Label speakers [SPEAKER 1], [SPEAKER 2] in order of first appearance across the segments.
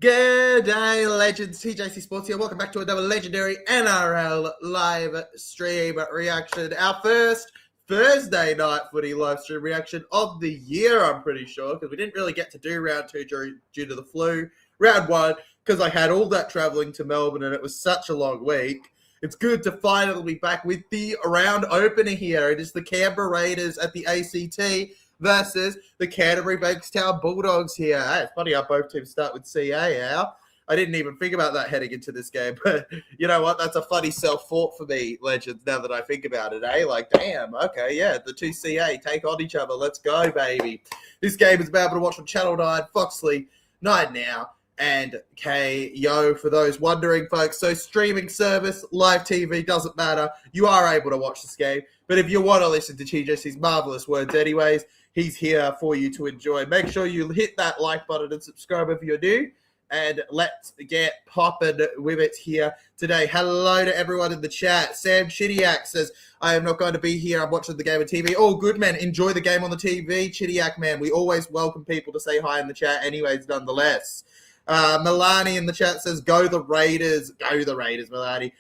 [SPEAKER 1] Good day, legends. TJC Sports here. Welcome back to another legendary NRL live stream reaction. Our first Thursday night footy live stream reaction of the year, I'm pretty sure, because we didn't really get to do round two due to the flu. Round one, because I had all that travelling to Melbourne and it was such a long week. It's good to finally be back with the round opener here. It is the Canberra Raiders at the ACT versus the Canterbury Bankstown Bulldogs here. Hey, it's funny how both teams start with CA now. I didn't even think about that heading into this game, but you know what? That's a funny self-thought for me, legends, now that I think about it, eh? Like, damn, okay, yeah, the two CA take on each other. Let's go, baby. This game is available to watch on Channel 9, Foxtel, 9 Now, and Kayo, for those wondering, folks. So streaming service, live TV, doesn't matter. You are able to watch this game. But if you want to listen to TJC's marvelous words anyways, he's here for you to enjoy. Make sure you hit that like button and subscribe if you're new. And let's get popping with it here today. Hello to everyone in the chat. Sam Chidiac says, I am not going to be here. I'm watching the game on TV. Oh, good, man. Enjoy the game on the TV. Chidiac, man. We always welcome people to say hi in the chat anyways, nonetheless. Milani in the chat says, go the Raiders. Go the Raiders, Milani.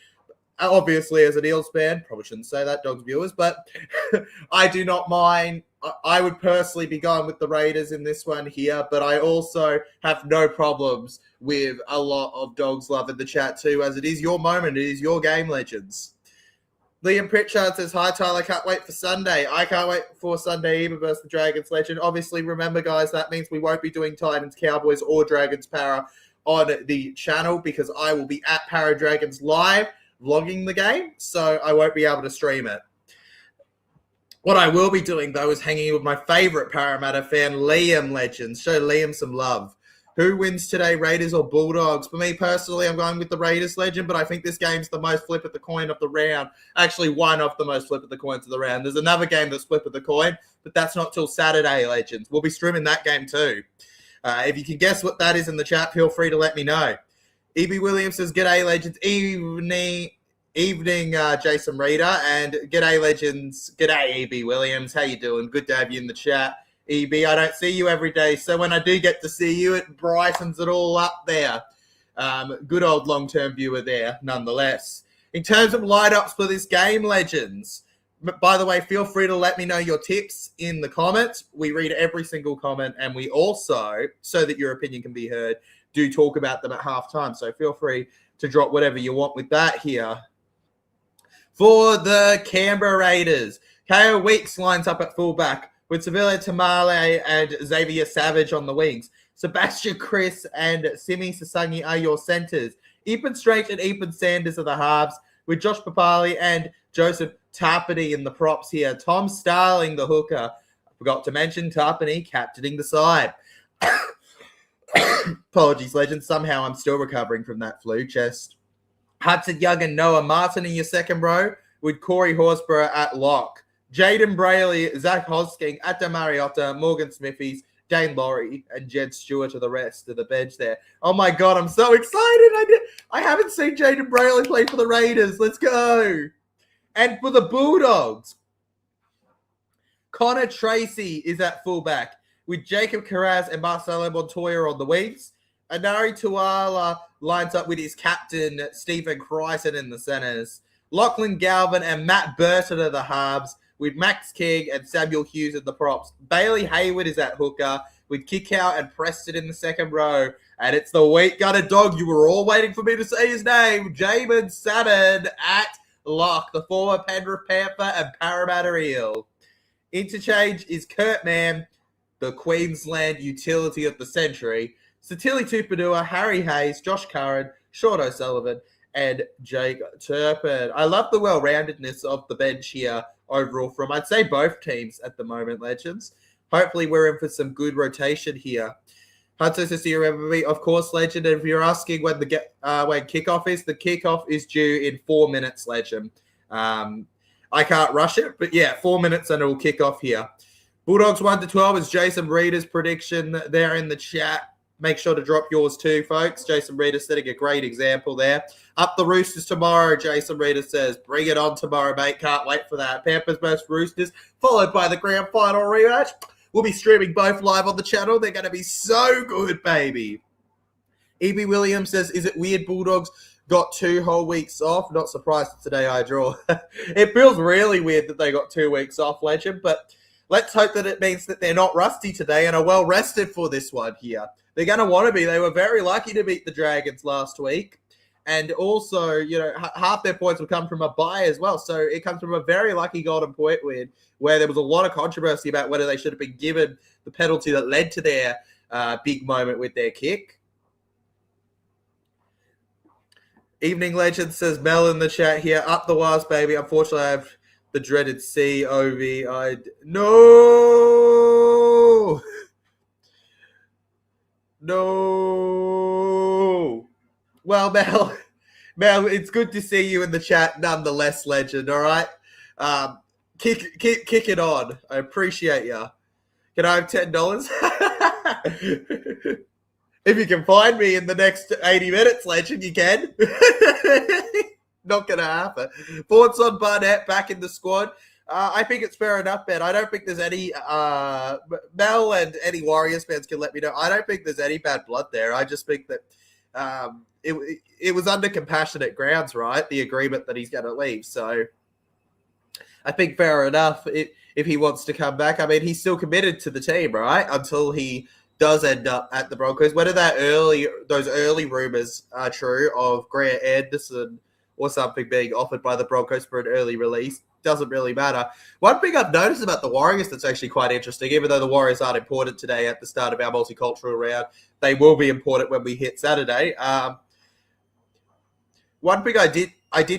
[SPEAKER 1] Obviously, as an Eels fan, probably shouldn't say that, Dogs viewers, but I do not mind. I would personally be going with the Raiders in this one here, but I also have no problems with a lot of Dogs love in the chat too, as it is your moment. It is your game, legends. Liam Pritchard says, hi, Tyler. Can't wait for Sunday. I can't wait for Sunday either versus the Dragons, legend. Obviously, remember, guys, that means we won't be doing Titans, Cowboys, or Dragons Para on the channel because I will be at Para Dragons live vlogging the game, so I won't be able to stream it. What I will be doing, though, is hanging with my favourite Parramatta fan, Liam, legends. Show Liam some love. Who wins today, Raiders or Bulldogs? For me, personally, I'm going with the Raiders, legend, but I think this game's the most flip of the coin of the round. Actually, one of the most flip of the coins of the round. There's another game that's flip of the coin, but that's not till Saturday, legends. We'll be streaming that game too. If you can guess what that is in the chat, feel free to let me know. E.B. Williams says, g'day, legends. Evening, Jason Reader. And g'day, legends. G'day, E.B. Williams. How you doing? Good to have you in the chat. E.B., I don't see you every day, so when I do get to see you, it brightens it all up there. Good old long-term viewer there, nonetheless. In terms of lineups for this game, legends, by the way, feel free to let me know your tips in the comments. We read every single comment, and we also, so that your opinion can be heard, do talk about them at halftime. So feel free to drop whatever you want with that here. For the Canberra Raiders, Kayo Weeks lines up at fullback with Sevilla Tamale and Xavier Savage on the wings. Sebastian Chris and Simi Sasangi are your centres. Ethan Strait and Ethan Sanders are the halves, with Josh Papali and Joseph Tarpany in the props here. Tom Starling, the hooker. I forgot to mention Tarpany captaining the side. Apologies, legends. Somehow I'm still recovering from that flu chest. Hudson Young and Noah Martin in your second row, with Corey Horsburgh at lock. Jaden Brayley, Zach Hosking, Atta Mariota, Morgan Smithies, Dane Laurie, and Jed Stewart are the rest of the bench there. Oh my God, I'm so excited. I haven't seen Jaden Brayley play for the Raiders. Let's go. And for the Bulldogs, Connor Tracy is at fullback, with Jacob Carraz and Marcelo Montoya on the wings. Anari Tuala lines up with his captain, Stephen Crichton, in the centres. Lachlan Galvin and Matt Burton are the halves, with Max King and Samuel Hughes in the props. Bailey Hayward is at hooker, with Kickoff and Preston in the second row. And it's the wheat-gutted dog. You were all waiting for me to say his name. Jamin Salmon at lock, the former Penrith Panther and Parramatta Eel. Interchange is Kurt Mann, the Queensland utility of the century. Satili Tupanua, Harry Hayes, Josh Curran, Sean O'Sullivan, and Jake Turpin. I love the well-roundedness of the bench here overall from, I'd say, both teams at the moment, legends. Hopefully we're in for some good rotation here. Hudson says, do you remember me? Of course, legend. And if you're asking when when kickoff is, the kickoff is due in 4 minutes, legend. I can't rush it, but yeah, 4 minutes and it will kick off here. Bulldogs 1-12 is Jason Reader's prediction there in the chat. Make sure to drop yours too, folks. Jason Reader setting a great example there. Up the Roosters tomorrow, Jason Reader says. Bring it on tomorrow, mate. Can't wait for that. Panthers versus Roosters, followed by the grand final rematch. We'll be streaming both live on the channel. They're going to be so good, baby. E.B. Williams says, is it weird Bulldogs got 2 whole weeks off? Not surprised it's today I draw. It feels really weird that they got 2 weeks off, Legend, but let's hope that it means that they're not rusty today and are well rested for this one here. They're going to want to be. They were very lucky to beat the Dragons last week. And also, you know, half their points will come from a bye as well. So it comes from a very lucky golden point win where there was a lot of controversy about whether they should have been given the penalty that led to their big moment with their kick. Evening Legend says, Mel in the chat here, up the wires, baby. Unfortunately, I have the dreaded C-O-V-I... No! No! Well, Mel, it's good to see you in the chat nonetheless, Legend, all right? Kick it on. I appreciate you. Can I have $10? If you can find me in the next 80 minutes, Legend, you can. Not going to happen. Thoughts on Barnett back in the squad? I think it's fair enough, Ben. I don't think there's any... Mel and any Warriors fans can let me know. I don't think there's any bad blood there. I just think that it was under compassionate grounds, right? The agreement that he's going to leave. So I think fair enough if he wants to come back. I mean, he's still committed to the team, right? Until he does end up at the Broncos. Whether those early rumors are true of Grant Anderson or something being offered by the Broncos for an early release, doesn't really matter. One thing I've noticed about the Warriors that's actually quite interesting, even though the Warriors aren't important today at the start of our multicultural round, they will be important when we hit Saturday. One thing I did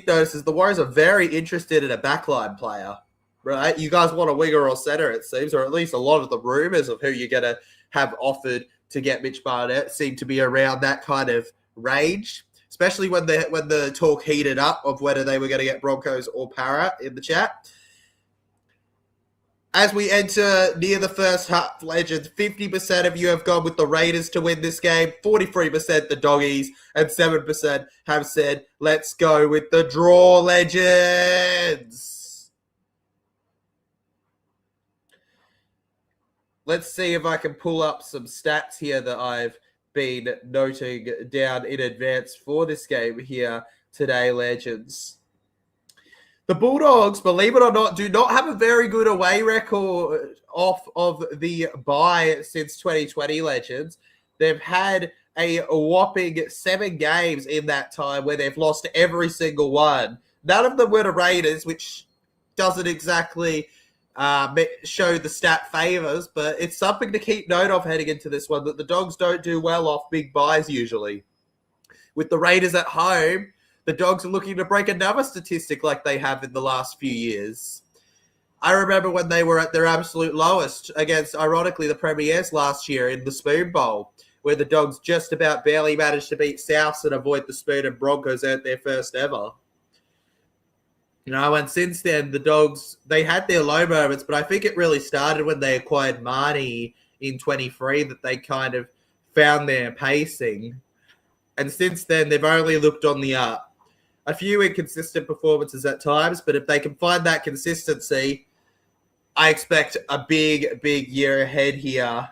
[SPEAKER 1] notice is the Warriors are very interested in a backline player, right? You guys want a winger or center, it seems, or at least a lot of the rumors of who you're going to have offered to get Mitch Barnett seem to be around that kind of range, especially when the talk heated up of whether they were going to get Broncos or Para in the chat. As we enter near the first half, Legends, 50% of you have gone with the Raiders to win this game, 43% the Doggies, and 7% have said, let's go with the draw, Legends. Let's see if I can pull up some stats here that I've been noting down in advance for this game here today, Legends. The Bulldogs, believe it or not, do not have a very good away record off of the bye since 2020, Legends. They've had a whopping 7 games in that time where they've lost every single one. None of them were the Raiders, which doesn't exactly show the stat favors, but it's something to keep note of heading into this one, that the Dogs don't do well off big buys usually. With the Raiders at home, the Dogs are looking to break another statistic like they have in the last few years. I remember when they were at their absolute lowest against, ironically, the Premiers last year in the Spoon Bowl, where the Dogs just about barely managed to beat Souths and avoid the Spoon, and Broncos earned their first ever. You know, and since then, the Dogs, they had their low moments, but I think it really started when they acquired Marnie in 23, that they kind of found their pacing. And since then, they've only looked on the up. A few inconsistent performances at times, but if they can find that consistency, I expect a big, big year ahead here.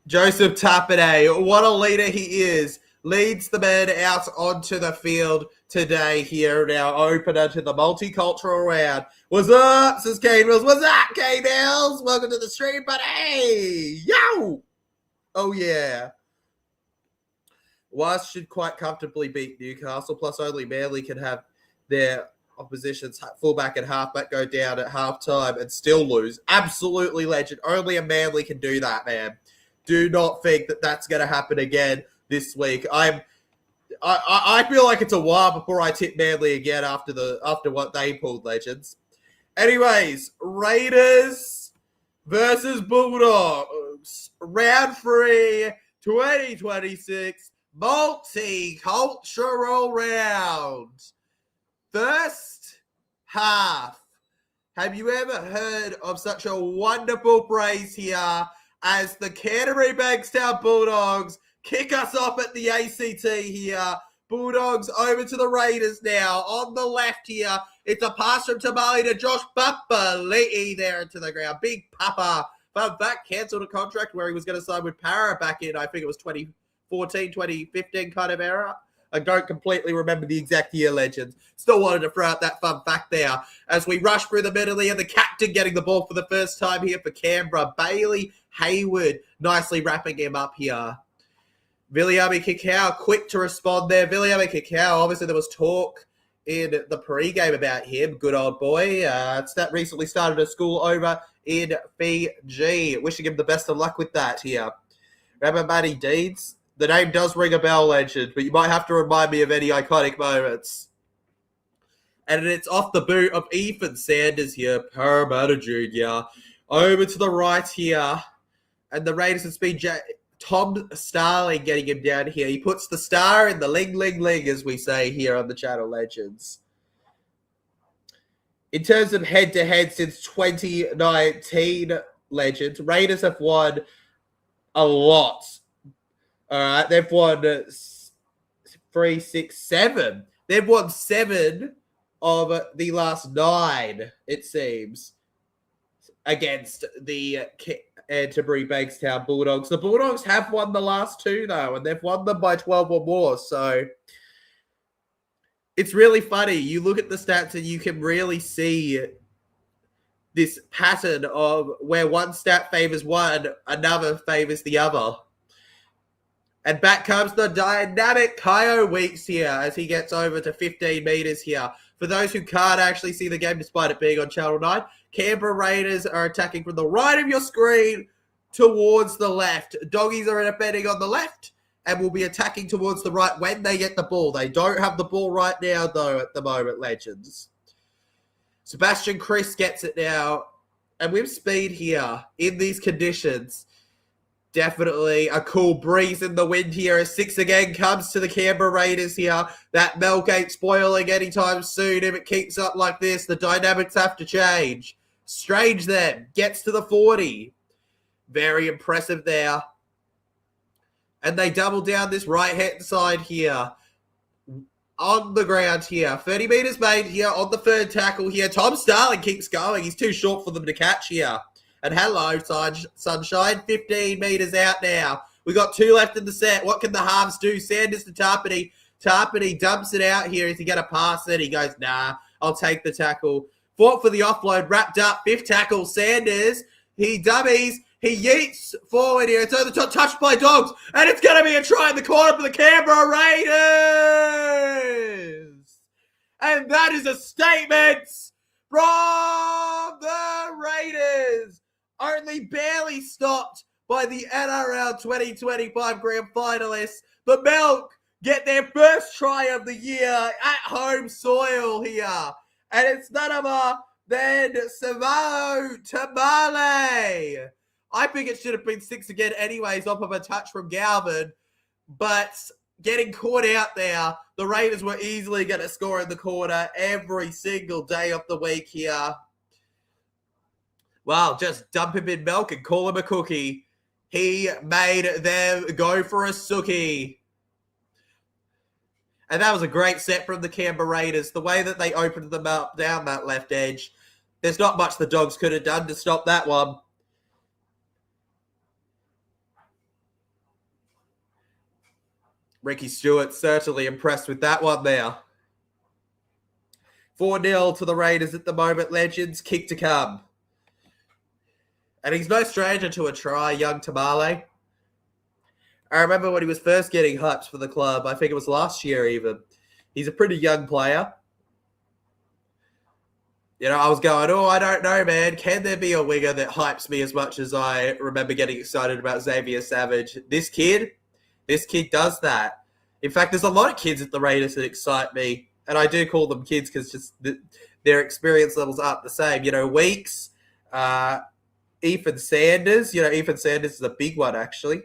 [SPEAKER 1] Joseph Tapine, what a leader he is, leads the men out onto the field today here in our opener to the multicultural round. What's up, says Kane Mills. What's up, Kane Mills? Welcome to the stream, buddy. Yo! Oh, yeah. Wasps should quite comfortably beat Newcastle, plus only Manly can have their opposition's fullback and halfback go down at halftime and still lose. Absolutely, Legend. Only a Manly can do that, man. Do not think that that's going to happen again this week. I feel like it's a while before I tip Manly again after what they pulled, Legends. Anyways, Raiders versus Bulldogs. Round 3, 2026. Multicultural round. First half. Have you ever heard of such a wonderful phrase here as the Canterbury Bankstown Bulldogs kick us off at the ACT here? Bulldogs over to the Raiders now. On the left here, it's a pass from Tamale to Josh Papali'i there into the ground. Big Papa Fun fact, cancelled a contract where he was going to sign with Para back in, I think it was 2014, 2015 kind of era. I don't completely remember the exact year, legends. Still wanted to throw out that fun fact there. As we rush through the middle here, the captain getting the ball for the first time here for Canberra. Bailey Hayward nicely wrapping him up here. Viliame Kikau quick to respond there. Viliame Kikau, obviously there was talk in the pre-game about him. Good old boy. That recently started a school over in Fiji. Wishing him the best of luck with that here. Remember Matty Deeds? The name does ring a bell, legend, but you might have to remind me of any iconic moments. And it's off the boot of Ethan Sanders here, Parramatta Junior. Over to the right here. And the Raiders have been Tom Starling getting him down here. He puts the star in the ling, as we say here on the channel, legends. In terms of head-to-head since 2019, legends, Raiders have won a lot. All right, they've won 3, 6, 7. They've won 7 of the last 9, it seems, against the Canterbury Bankstown Bulldogs. The Bulldogs have won the last 2, though, and they've won them by 12 or more. So it's really funny. You look at the stats and you can really see this pattern of where one stat favors one, another favors the other. And back comes the dynamic Kayo Weeks here as he gets over to 15 meters here. For those who can't actually see the game despite it being on Channel 9, Canberra Raiders are attacking from the right of your screen towards the left. Doggies are betting on the left and will be attacking towards the right when they get the ball. They don't have the ball right now, though, at the moment, legends. Sebastian Chris gets it now. And with speed here, in these conditions, definitely a cool breeze in the wind here as 6 again comes to the Canberra Raiders here. That milk ain't spoiling anytime soon. If it keeps up like this, the dynamics have to change. Strange then gets to the 40. Very impressive there. And they double down this right-hand side here. On the ground here. 30 meters made here on the third tackle here. Tom Starling keeps going. He's too short for them to catch here. And hello, Sunshine. 15 meters out now. We got 2 left in the set. What can the halves do? Sanders to Tarpany. Tarpany dumps it out here. Is he going to pass it? He goes, nah, I'll take the tackle. Fought for the offload. Wrapped up. 5th tackle. Sanders. He dummies. He yeets forward here. It's over the top. Touched by Dogs. And it's going to be a try in the corner for the Canberra Raiders. And that is a statement from the Raiders. Only barely stopped by the NRL 2025 Grand Finalists. The Milk get their first try of the year at home soil here. And it's none other than Savao Tamale. I think it should have been 6 again anyways off of a touch from Galvin. But getting caught out there, the Raiders were easily going to score in the corner every single day of the week here. Well, just dump him in milk and call him a cookie. He made them go for a sookie. And that was a great set from the Canberra Raiders. The way that they opened them up down that left edge. There's not much the Dogs could have done to stop that one. Ricky Stewart certainly impressed with that one there. 4-0 to the Raiders at the moment, legends. Kick to come. And he's no stranger to a try, young Tamale. I remember when he was first getting hypes for the club. I think it was last year even. He's a pretty young player. You know, I was going, I don't know, man. Can there be a winger that hypes me as much as I remember getting excited about Xavier Savage? This kid does that. In fact, there's a lot of kids at the Raiders that excite me. And I do call them kids because just their experience levels aren't the same. You know, Weeks, Ethan Sanders. You know, Ethan Sanders is a big one, actually.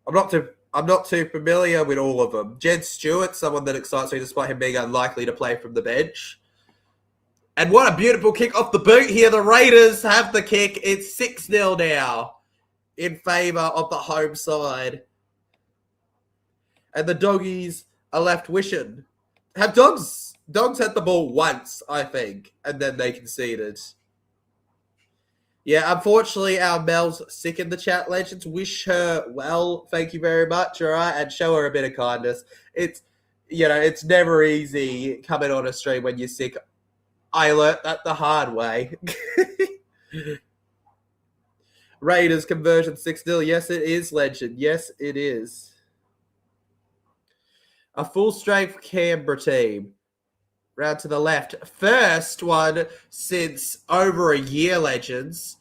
[SPEAKER 1] I'm not too familiar with all of them. Jed Stewart, someone that excites me despite him being unlikely to play from the bench. And what a beautiful kick off the boot here. The Raiders have the kick. It's 6-0 now in favour of the home side. And the Doggies are left wishing. Have Dogs had the ball once, I think, and then they conceded. Yeah, unfortunately, our Mel's sick in the chat, Legends. Wish her well. Thank you very much, all right? And show her a bit of kindness. It's, it's never easy coming on a stream when you're sick. I learnt that the hard way. Raiders conversion 6-0. Yes, it is, Legend. Yes, it is. A full-strength Canberra team. Round to the left. First one since over a year, Legends.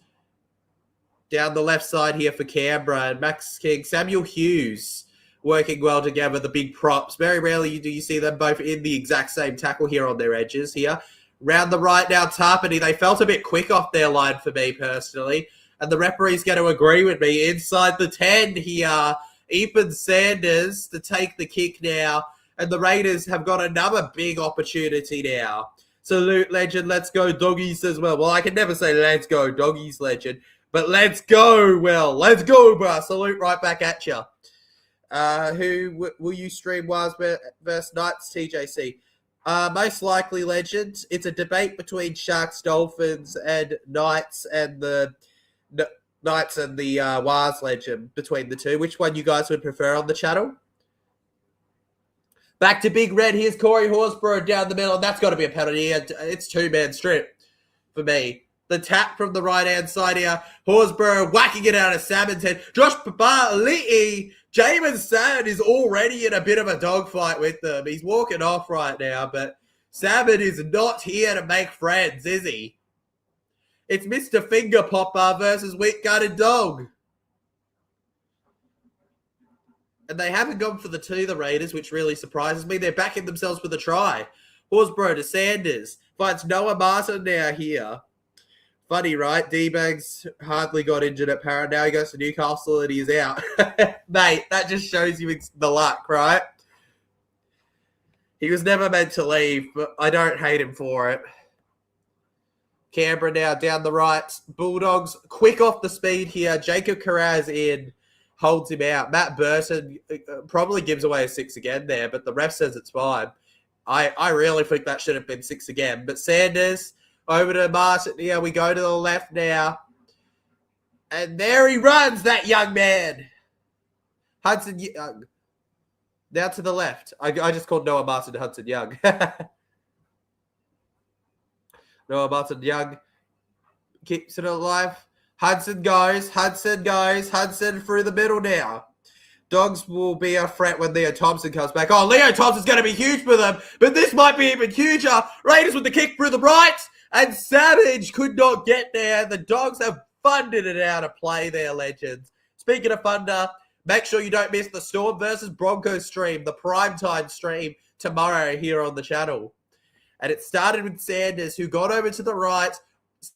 [SPEAKER 1] Down the left side here for Canberra. And Max King, Samuel Hughes working well together, the big props. Very rarely do you see them both in the exact same tackle here on their edges here. Round the right now, Tarpany. They felt a bit quick off their line for me personally. And the referee's going to agree with me. Inside the 10 here, Ethan Sanders to take the kick now. And the Raiders have got another big opportunity now. Salute, Legend. Let's go, Doggies as well. Well, I can never say let's go, Doggies, Legend. But let's go, Will. Let's go, bro. Salute right back at you. Who will you stream Wars versus Knights, TJC? Most likely, Legend. It's a debate between Sharks, Dolphins, and Knights, and the Knights and the Wars, Legend, between the two. Which one you guys would prefer on the channel? Back to Big Red. Here's Corey Horsburgh down the middle, and that's got to be a penalty. It's two-man strip for me. The tap from the right-hand side here. Horsburgh whacking it out of Salmon's head. Josh Papali'i. Jamin Salmon is already in a bit of a dogfight with them. He's walking off right now, but Salmon is not here to make friends, is he? It's Mr. Finger Popper versus Wheat-Gutted Dog. And they haven't gone for the two, the Raiders, which really surprises me. They're backing themselves with a try. Horsburgh to Sanders. Finds Noah Martin now here. Funny, right? D-Bags hardly got injured at Para. Now he goes to Newcastle and he's out. Mate, that just shows you the luck, right? He was never meant to leave, but I don't hate him for it. Canberra now down the right. Bulldogs quick off the speed here. Jacob Carraz in. Holds him out. Matt Burton probably gives away a 6 again there, but the ref says it's fine. I really think that should have been 6 again. But Sanders over to Martin. Yeah, we go to the left now. And there he runs, that young man. Hudson Young. Now to the left. I just called Noah Martin Hudson Young. Noah Martin Young keeps it alive. Hudson goes through the middle now. Dogs will be a threat when Leo Thompson comes back. Oh, Leo Thompson's going to be huge for them, but this might be even huger. Raiders with the kick through the right, and Savage could not get there. The Dogs have funded it out of play there, Legends. Speaking of funder, make sure you don't miss the Storm versus Broncos stream, the primetime stream tomorrow here on the channel. And it started with Sanders, who got over to the right.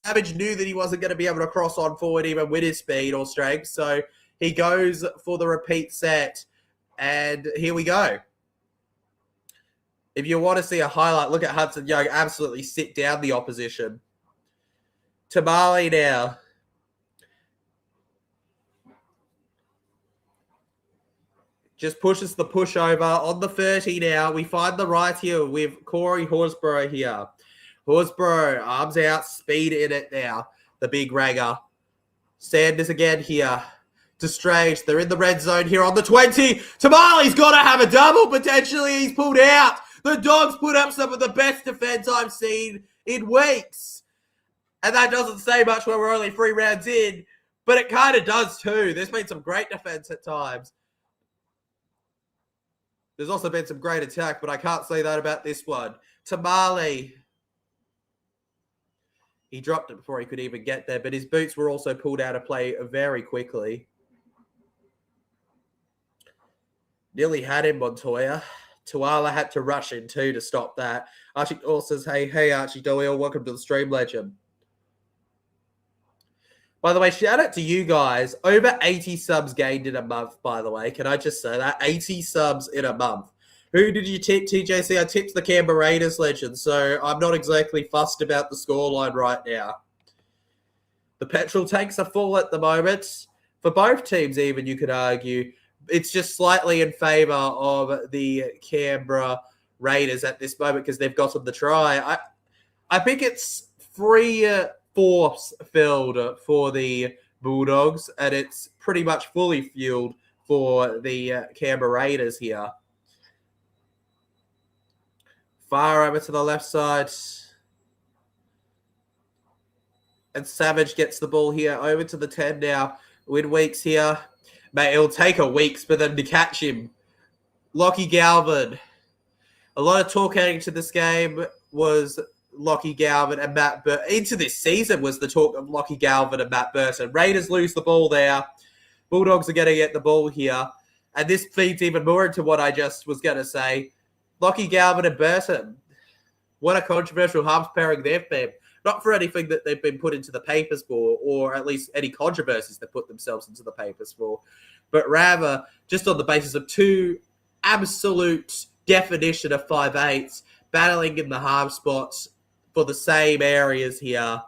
[SPEAKER 1] Savage knew that he wasn't going to be able to cross on forward even with his speed or strength, so he goes for the repeat set, and here we go. If you want to see a highlight, look at Hudson Young absolutely sit down the opposition. Tamale now. Just pushes the pushover on the 30 now. We find the right here with Corey Horsburgh here. Horsburgh, arms out, speed in it now. The big ragger. Sanders again here. To Strange. They're in the red zone here on the 20. Tamale's got to have a double potentially. He's pulled out. The Dogs put up some of the best defense I've seen in weeks. And that doesn't say much when we're only 3 rounds in. But it kind of does too. There's been some great defense at times. There's also been some great attack, but I can't say that about this one. Tamale. He dropped it before he could even get there, but his boots were also pulled out of play very quickly. Nearly had him, Montoya. Tuala had to rush in too to stop that. Archie also says, hey, Archie Doyle, welcome to the stream, Legend. By the way, shout out to you guys. Over 80 subs gained in a month, by the way. Can I just say that? 80 subs in a month. Who did you tip, TJC? I tipped the Canberra Raiders, Legend, so I'm not exactly fussed about the scoreline right now. The petrol tanks are full at the moment. For both teams, even, you could argue. It's just slightly in favour of the Canberra Raiders at this moment because they've gotten the try. I think it's 4-3 force filled for the Bulldogs, and it's pretty much fully fueled for the Canberra Raiders here. Far over to the left side. And Savage gets the ball here over to the 10 now. With Weeks here. Mate, it'll take a weeks for them to catch him. Lockie Galvin. A lot of talk heading to this game was Lockie Galvin and Matt Burton. Into this season was the talk of Lockie Galvin and Matt Burton. Raiders lose the ball there. Bulldogs are going to get the ball here. And this feeds even more into what I just was going to say. Lockie Galvin and Burton. What a controversial halves pairing they've been. Not for anything that they've been put into the papers for, or at least any controversies that put themselves into the papers for, but rather just on the basis of two absolute definition of 5'8", battling in the half spots for the same areas here.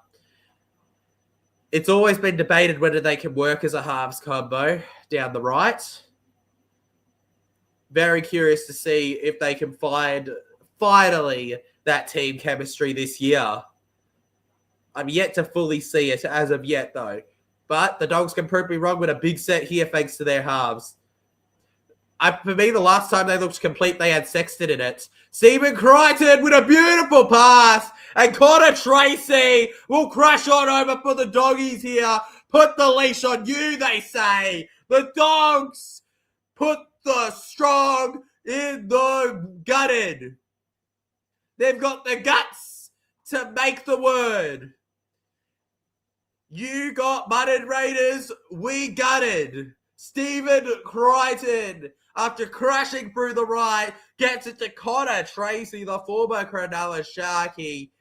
[SPEAKER 1] It's always been debated whether they can work as a halves combo down the right. Very curious to see if they can find, finally, that team chemistry this year. I'm yet to fully see it as of yet, though. But the Dogs can prove me wrong with a big set here thanks to their halves. For me, the last time they looked complete, they had Sexton in it. Stephen Crichton with a beautiful pass. And Connor Tracy will crash on over for the Doggies here. Put the leash on you, they say. The Dogs put the strong in the gutted. They've got the guts to make the word. You got butted, Raiders. We gutted. Stephen Crichton, after crashing through the right, gets it to Connor Tracy, the former Cronulla Sharky.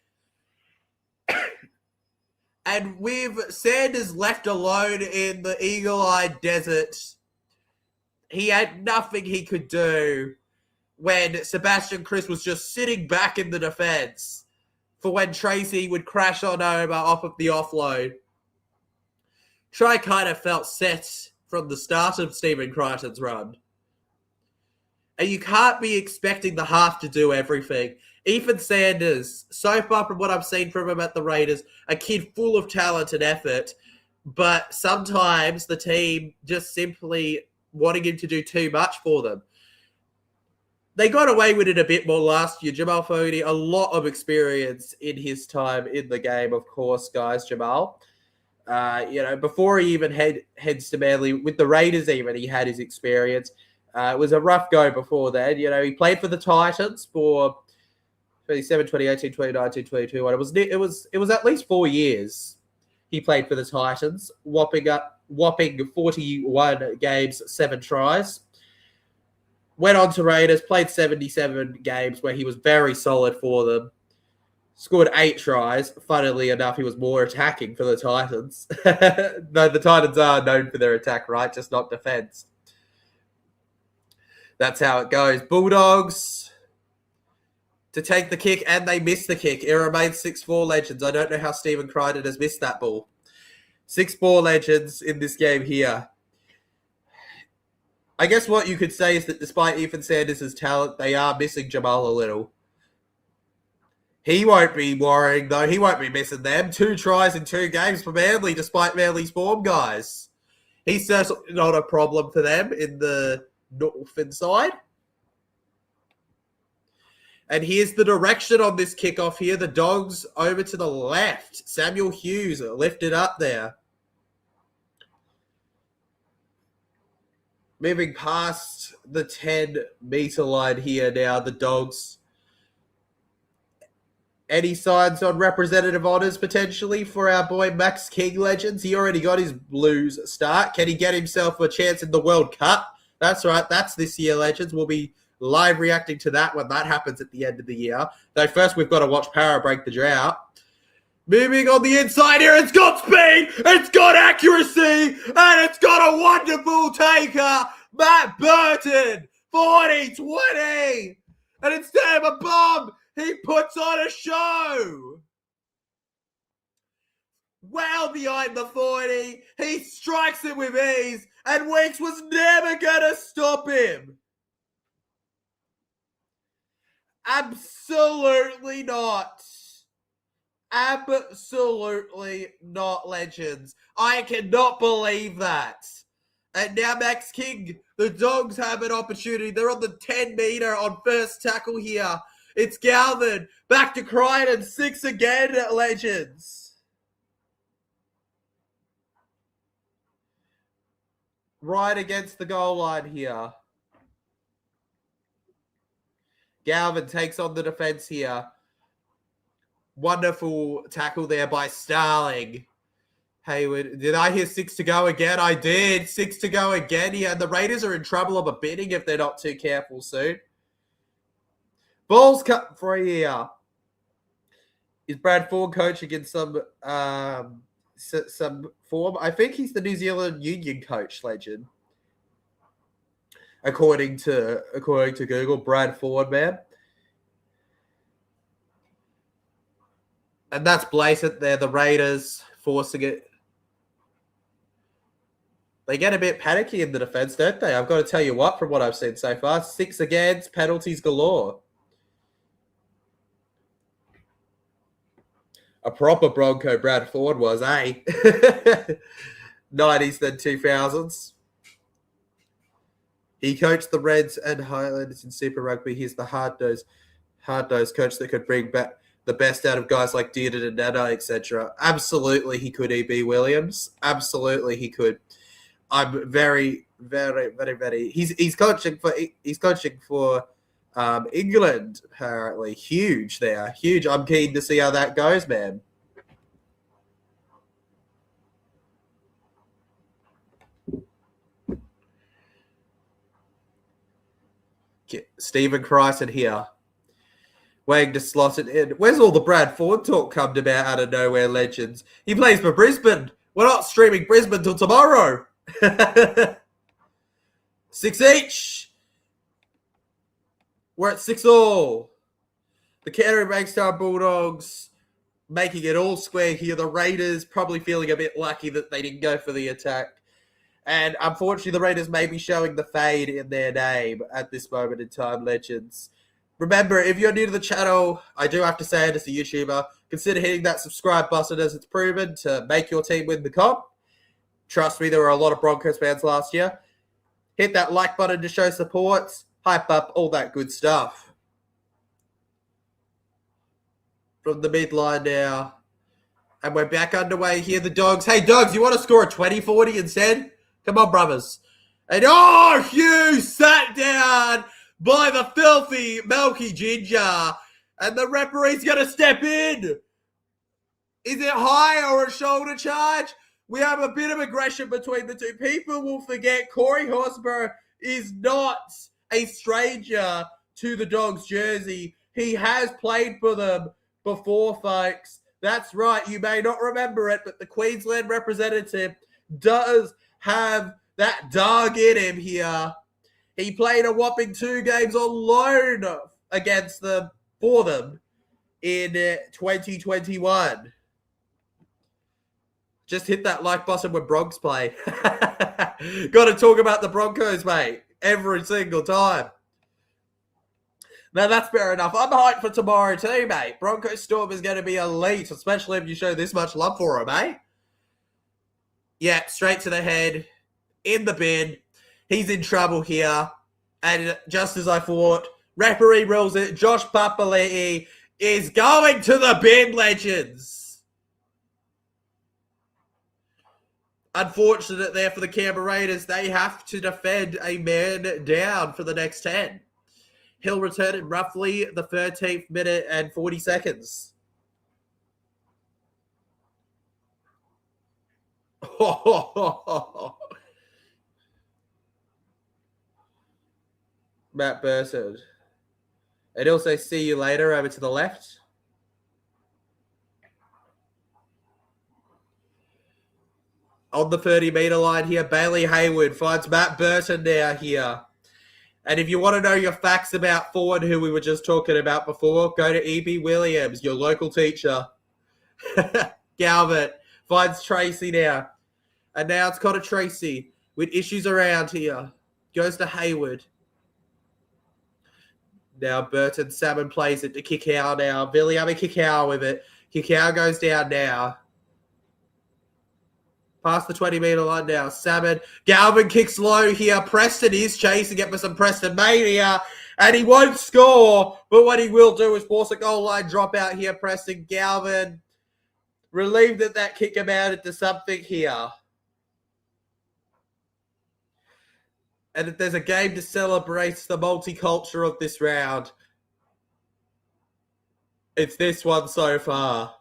[SPEAKER 1] And with Sanders left alone in the eagle-eyed desert, he had nothing he could do when Sebastian Chris was just sitting back in the defense for when Tracy would crash on over off of the offload. Try kind of felt set from the start of Stephen Crichton's run. And you can't be expecting the half to do everything. Ethan Sanders, so far from what I've seen from him at the Raiders, a kid full of talent and effort, but sometimes the team just simply wanting him to do too much for them. They got away with it a bit more last year. Jamal Fogarty, a lot of experience in his time in the game, of course, guys, Jamal. Before he even heads to Manly, with the Raiders even, he had his experience. It was a rough go before that. He played for the Titans for 2017, 2018, 2019, 2021. It was at least 4 years he played for the Titans, whopping 41 games, 7 tries. Went on to Raiders, played 77 games where he was very solid for them. Scored 8 tries. Funnily enough, he was more attacking for the Titans. No, the Titans are known for their attack, right? Just not defense. That's how it goes. Bulldogs to take the kick, and they miss the kick. It remains 6-4 Legends. I don't know how Stephen Crichton has missed that ball. 6-4 Legends in this game here. I guess what you could say is that despite Ethan Sanders' talent, they are missing Jamal a little. He won't be worrying, though. He won't be missing them. 2 tries in 2 games for Manly, despite Manly's form, guys. He's certainly not a problem for them in the northern side. And here's the direction on this kickoff here. The Dogs over to the left. Samuel Hughes lifted up there. Moving past the 10-meter line here now, the Dogs. Any signs on representative honours potentially for our boy Max King, Legends? He already got his Blues start. Can he get himself a chance in the World Cup? That's right. That's this year, Legends. We'll be live reacting to that when that happens at the end of the year. Though first we've got to watch Para break the drought. Moving on the inside here. It's got speed. It's got accuracy. And it's got a wonderful taker. Matt Burton. 40-20. And instead of a bomb, he puts on a show. Well behind the 40. He strikes it with ease. And Weeks was never going to stop him. Absolutely not. Absolutely not, legends. I cannot believe that. And now Max King, the Dogs have an opportunity. They're on the 10-meter on first tackle here. It's Galvin. Back to Crichton. 6 again, legends. Right against the goal line here. Galvin takes on the defense here. Wonderful tackle there by Starling. Hayward, did I hear 6 to go again? I did. 6 to go again. Yeah, the Raiders are in trouble of a bidding if they're not too careful soon. Ball's cut free here. Is Brad Ford coaching in some form? I think he's the New Zealand Union coach, legend. According to Google, Brad Ford, man. And that's blatant there. The Raiders forcing it. They get a bit panicky in the defense, don't they? I've got to tell you what, from what I've seen so far. 6 against, penalties galore. A proper Bronco Brad Ford was, eh? 90s, then 2000s. He coached the Reds and Highlanders in Super Rugby. He's the hard-nosed coach that could bring back the best out of guys like Dearden and Nana, etc. Absolutely, he could, E.B. Williams. Absolutely, he could. I'm very, very, very, very. He's coaching for England apparently. Huge there, huge. I'm keen to see how that goes, man. Stephen Crichton here. Waiting to slot it in. Where's all the Brad Ford talk come about out of nowhere, legends? He plays for Brisbane. We're not streaming Brisbane till tomorrow. 6 each. We're at 6-all. The Canterbury Bulldogs making it all square here. The Raiders probably feeling a bit lucky that they didn't go for the attack. And unfortunately, the Raiders may be showing the fade in their name at this moment in time, legends. Remember, if you're new to the channel, I do have to say it as a YouTuber, consider hitting that subscribe button as it's proven to make your team win the comp. Trust me, there were a lot of Broncos fans last year. Hit that like button to show support. Hype up, all that good stuff. From the midline now. And we're back underway here. The Dogs. Hey, Dogs, you want to score a 20-40 instead? Come on, brothers. And, oh, Hugh sat down by the filthy Milky Ginger. And the referee's going to step in. Is it high or a shoulder charge? We have a bit of aggression between the two. People will forget Corey Horsburgh is not a stranger to the Dogs jersey. He has played for them before, folks. That's right. You may not remember it, but the Queensland representative does have that dog in him here. He played a whopping 2 games on loan against them, for them, in 2021. Just hit that like button when Bronx play. Got to talk about the Broncos, mate, every single time. Now, that's fair enough. I'm hyped for tomorrow too, mate. Broncos Storm is going to be elite, especially if you show this much love for him, eh? Yeah, straight to the head, in the bin. He's in trouble here. And just as I thought, referee rules it. Josh Papali'i is going to the bin, legends. Unfortunate there for the Canberra Raiders. They have to defend a man down for the next 10. He'll return in roughly the 13th minute and 40 seconds. Matt Burson. And also see you later over to the left. On the 30-meter line here, Bailey Hayward finds Matt Burton now here. And if you want to know your facts about Ford, who we were just talking about before, go to E.B. Williams, your local teacher. Galvin finds Tracy now. And now it's Connor Tracy with issues around here. Goes to Hayward. Now Burton Salmon plays it to Kickoff now. Viliami Kickoff with it. Kayo goes down now. Past the 20-meter line now. Salmon. Galvin kicks low here. Preston is chasing it for some Preston mania. And he won't score. But what he will do is force a goal line drop out here. Preston. Galvin. Relieved that kick amounted to something here. And if there's a game to celebrate the multicultural of this round, it's this one so far.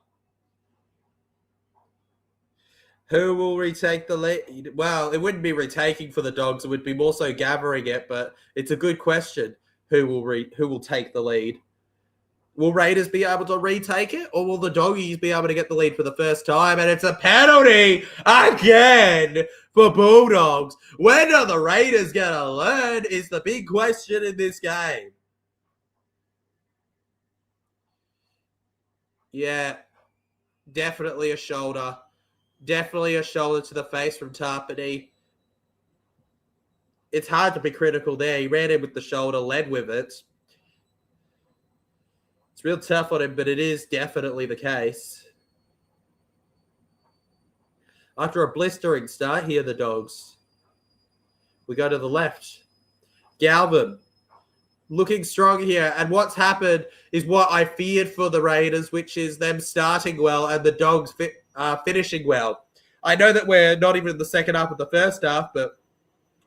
[SPEAKER 1] Who will retake the lead? Well, it wouldn't be retaking for the Dogs. It would be more so gathering it, but it's a good question. Who will take the lead? Will Raiders be able to retake it, or will the Doggies be able to get the lead for the first time? And it's a penalty again for Bulldogs. When are the Raiders going to learn is the big question in this game. Yeah, definitely a shoulder. Definitely a shoulder to the face from Tarpany. It's hard to be critical there. He ran in with the shoulder, led with it. It's real tough on him, but it is definitely the case. After a blistering start, here are the Dogs. We go to the left. Galvin looking strong here. And what's happened is what I feared for the Raiders, which is them starting well and the Dogs finishing well. I know that we're not even in the second half of the first half, but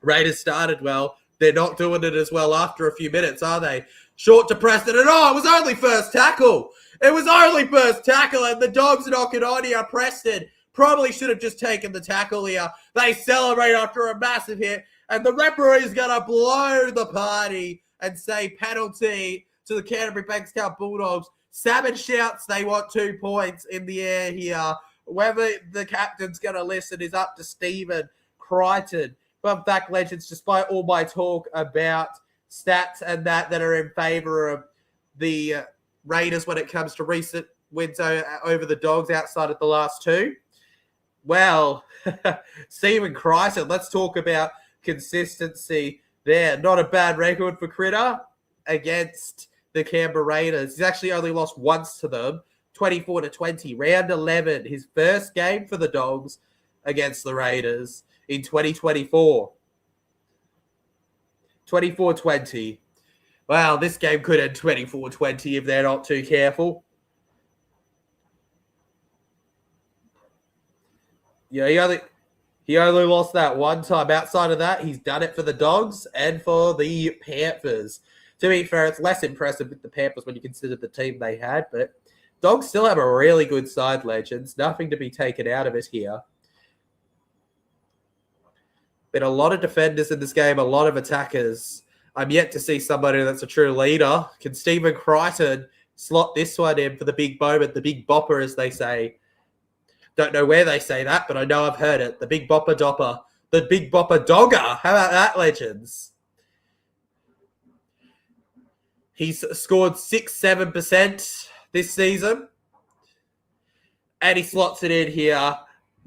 [SPEAKER 1] Raiders started well. They're not doing it as well after a few minutes, are they? Short to Preston, and it was only first tackle. It was only first tackle, and the Dogs knock it on here. Preston probably should have just taken the tackle here. They celebrate after a massive hit, and the referee's going to blow the party and say penalty to the Canterbury Bankstown Bulldogs. Salmon shouts they want 2 points in the air here. Whether the captain's going to listen is up to Stephen Crichton. Fun fact, legends, despite all my talk about stats and that are in favour of the Raiders when it comes to recent wins over the Dogs outside of the last two, well, Stephen Crichton, let's talk about consistency there. Not a bad record for Critter against the Canberra Raiders. He's actually only lost once to them, 24-20. Round 11, his first game for the Dogs against the Raiders in 2024. 24-20. Wow, this game could end 24-20 if they're not too careful. Yeah, he only lost that one time. Outside of that, he's done it for the Dogs and for the Panthers. To be fair, it's less impressive with the Panthers when you consider the team they had, but Dogs still have a really good side, legends. Nothing to be taken out of it here. Been a lot of defenders in this game, a lot of attackers. I'm yet to see somebody that's a true leader. Can Stephen Crichton slot this one in for the big moment, the big bopper, as they say? Don't know where they say that, but I know I've heard it. The big bopper dopper. The big bopper dogger. How about that, legends? He's scored 6-7% this season. And he slots it in here.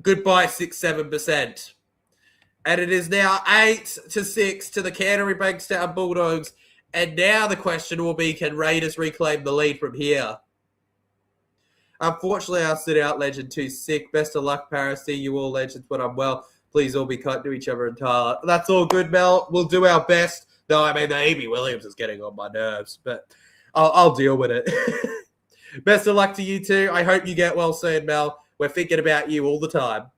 [SPEAKER 1] Goodbye, 6-7%. And it is now 8-6 to the Canterbury Bankstown Bulldogs. And now the question will be, can Raiders reclaim the lead from here? Unfortunately, I'll sit out, legend, too sick. Best of luck, Paris. See you all, legends, when I'm well. Please all be kind to each other and Tyler. That's all good, Mel. We'll do our best. No, I mean, the Amy Williams is getting on my nerves, but I'll deal with it. Best of luck to you too. I hope you get well soon, Mel. We're thinking about you all the time.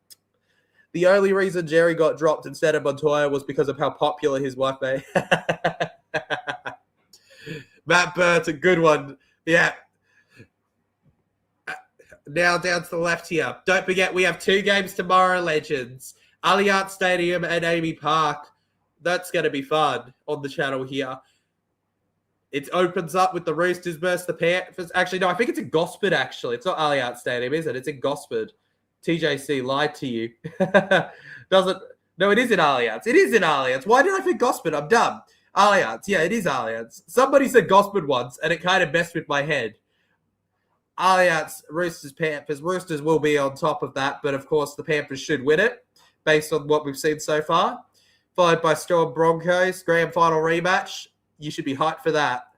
[SPEAKER 1] The only reason Jerry got dropped instead of Montoya was because of how popular his wife made. Matt Burt's a good one. Yeah. Now down to the left here. Don't forget, we have 2 games tomorrow, legends. Allianz Stadium and Amy Park. That's going to be fun on the channel here. It opens up with the Roosters versus the Panthers. Actually, no, I think it's in Gosford, actually. It's not Allianz Stadium, is it? It's in Gosford. TJC lied to you. No, it is in Allianz. It is in Allianz. Why did I think Gosford? I'm dumb. Allianz. Yeah, it is Allianz. Somebody said Gosford once, and it kind of messed with my head. Allianz, Roosters, Panthers. Roosters will be on top of that, but of course the Panthers should win it based on what we've seen so far. Followed by Storm Broncos, grand final rematch. You should be hyped for that.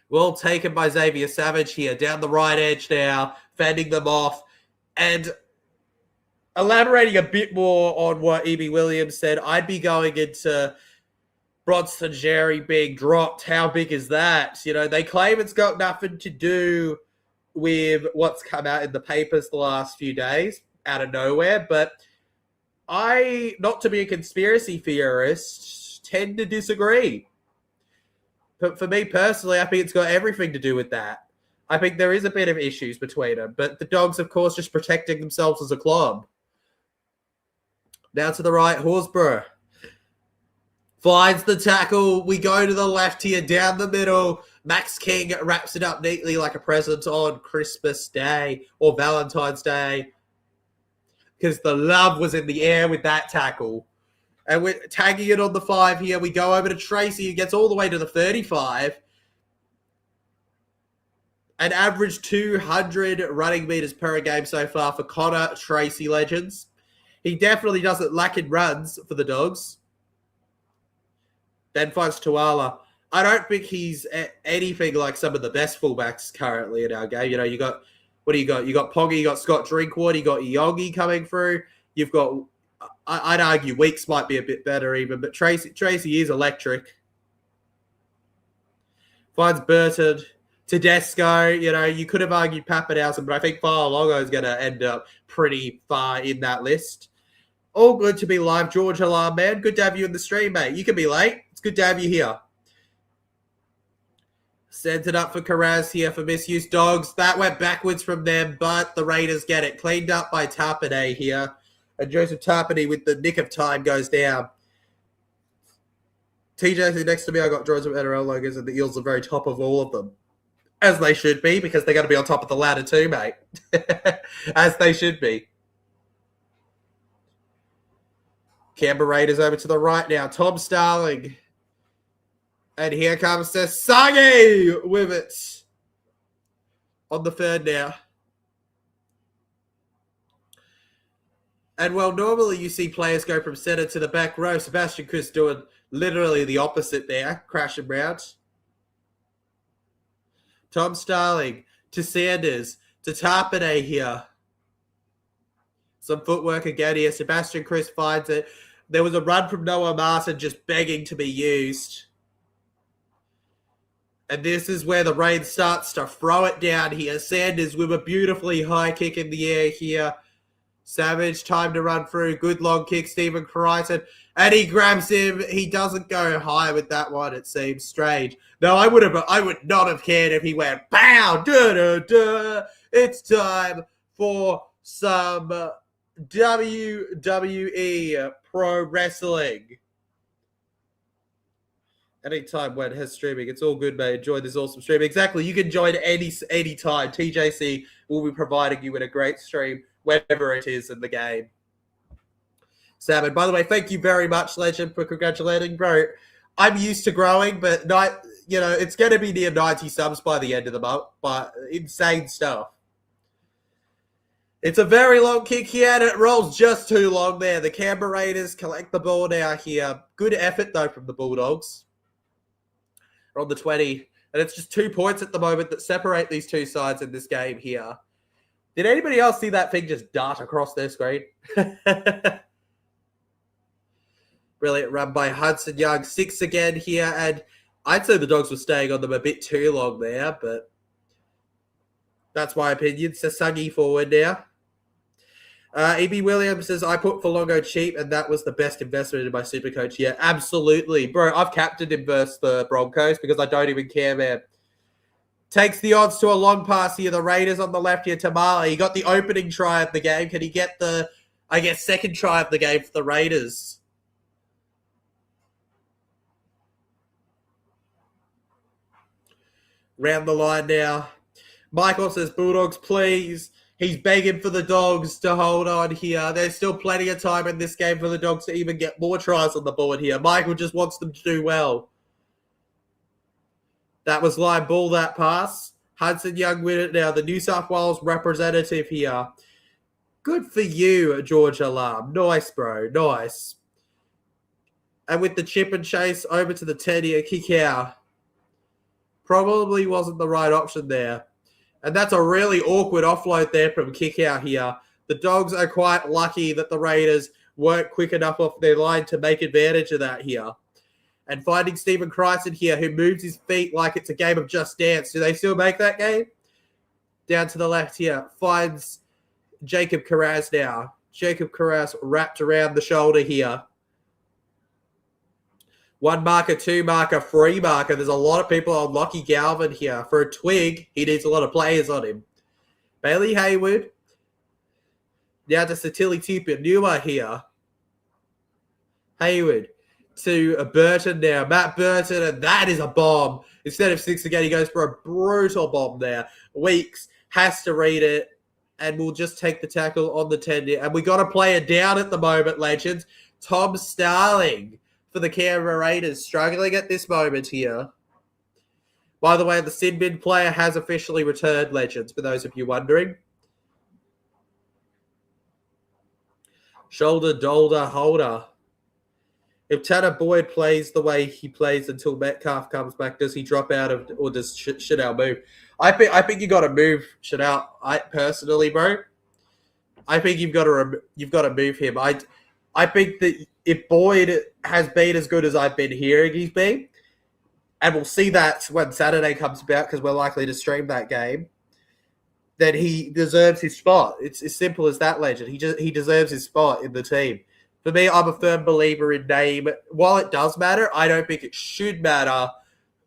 [SPEAKER 1] Well taken by Xavier Savage here, down the right edge now, fending them off. And elaborating a bit more on what E.B. Williams said, I'd be going into Bronson Jerry being dropped. How big is that? You know, they claim it's got nothing to do with what's come out in the papers the last few days, out of nowhere, but I, not to be a conspiracy theorist, tend to disagree. But for me personally, I think it's got everything to do with that. I think there is a bit of issues between them, but the Dogs, of course, just protecting themselves as a club. Now to the right, Horsburgh finds the tackle. We go to the left here, down the middle. Max King wraps it up neatly like a present on Christmas Day or Valentine's Day, because the love was in the air with that tackle. And we're tagging it on the 5 here. We go over to Tracy, who gets all the way to the 35. An average 200 running meters per game so far for Connor Tracy Legends. He definitely doesn't lack in runs for the Dogs. Then finds Tuala. I don't think he's anything like some of the best fullbacks currently in our game. You know, you got, what do you got? You got Poggy, you got Scott Drinkwater, you got Iongi coming through. You've got, I'd argue Weeks might be a bit better even, but Tracy is electric. Finds Burton. Tedesco, you know, you could have argued Pappenhausen, but I think Fa'alogo is going to end up pretty far in that list. All good to be live, George Alarm Man. Good to have you in the stream, mate. You can be late. It's good to have you here. Sends it up for Carraz here for misuse. Dogs. That went backwards from them, but the Raiders get it. Cleaned up by Tarpanay here. And Joseph Tarpanay with the nick of time goes down. TJ next to me, I got drawings of NRL logos, and the Eels are very top of all of them. As they should be, because they're going to be on top of the ladder too, mate. As they should be. Canberra Raiders over to the right now. Tom Starling. And here comes Sasagi with it. On the 3rd now. And well, normally you see players go from centre to the back row. Sebastian Chris doing literally the opposite there. Crashing round. Tom Starling to Sanders to Tarpanay here. Some footwork again here. Sebastian Chris finds it. There was a run from Noah Martin just begging to be used. And this is where the rain starts to throw it down here. Sanders with a beautifully high kick in the air here. Savage, time to run through. Good long kick, Stephen Crichton. And he grabs him. He doesn't go high with that one. It seems strange. No, I would not have cared if he went, pow, da-da-da. It's time for some WWE Pro Wrestling. Anytime when has streaming, it's all good, mate. Enjoy this awesome stream. Exactly. You can join any time. TJC will be providing you with a great stream whenever it is in the game. Salmon, by the way, thank you very much, Legend, for congratulating, bro. I'm used to growing, but it's going to be near 90 subs by the end of the month. But insane stuff. It's a very long kick here, and it rolls just too long there. The Canberra Raiders collect the ball now here. Good effort, though, from the Bulldogs. They're on the 20, and it's just 2 points at the moment that separate these two sides in this game here. Did anybody else see that thing just dart across their screen? Brilliant run by Hudson Young. 6 again here, and I'd say the Dogs were staying on them a bit too long there, but that's my opinion. Sasagi forward now. E.B. Williams says, I put Folongo cheap, and that was the best investment in my super coach. Yeah, absolutely. Bro, I've captained him versus the Broncos because I don't even care, man. Takes the odds to a long pass here. The Raiders on the left here. Tamale, he got the opening try of the game. Can he get the, second try of the game for the Raiders? Round the line now. Michael says, Bulldogs, please. He's begging for the Dogs to hold on here. There's still plenty of time in this game for the Dogs to even get more tries on the board here. Michael just wants them to do well. That was line ball, that pass. Hudson Young with it now. The New South Wales representative here. Good for you, George Alarm. Nice, bro. Nice. And with the chip and chase over to the 10 here. Kick out. Probably wasn't the right option there. And that's a really awkward offload there from kick out here. The Dogs are quite lucky that the Raiders weren't quick enough off their line to make advantage of that here. And finding Stephen Kryson here, who moves his feet like it's a game of Just Dance. Do they still make that game? Down to the left here. Finds Jacob Carraz now. Jacob Carraz wrapped around the shoulder here. 1 marker, 2 marker, 3 marker. There's a lot of people on Lockie Galvin here. For a twig, he needs a lot of players on him. Bailey Hayward. Now to Satili Tupanua here. Hayward to Burton now. Matt Burton, and that is a bomb. Instead of 6 again, he goes for a brutal bomb there. Weeks has to read it, and we'll just take the tackle on the 10. And we got a player down at the moment, legends. Tom Starling for the Canberra Raiders, struggling at this moment here. By the way, the sin bin player has officially returned, legends, for those of you wondering. Shoulder, dolder, holder. If Tanner Boyd plays the way he plays until Metcalf comes back, does he drop out of, or does Chanel move? I think you got to move Chanel. I personally, bro. I think you've got to move him. I think that if Boyd has been as good as I've been hearing he's been, and we'll see that when Saturday comes about because we're likely to stream that game, then he deserves his spot. It's as simple as that, legend. He deserves his spot in the team. For me, I'm a firm believer in name. While it does matter, I don't think it should matter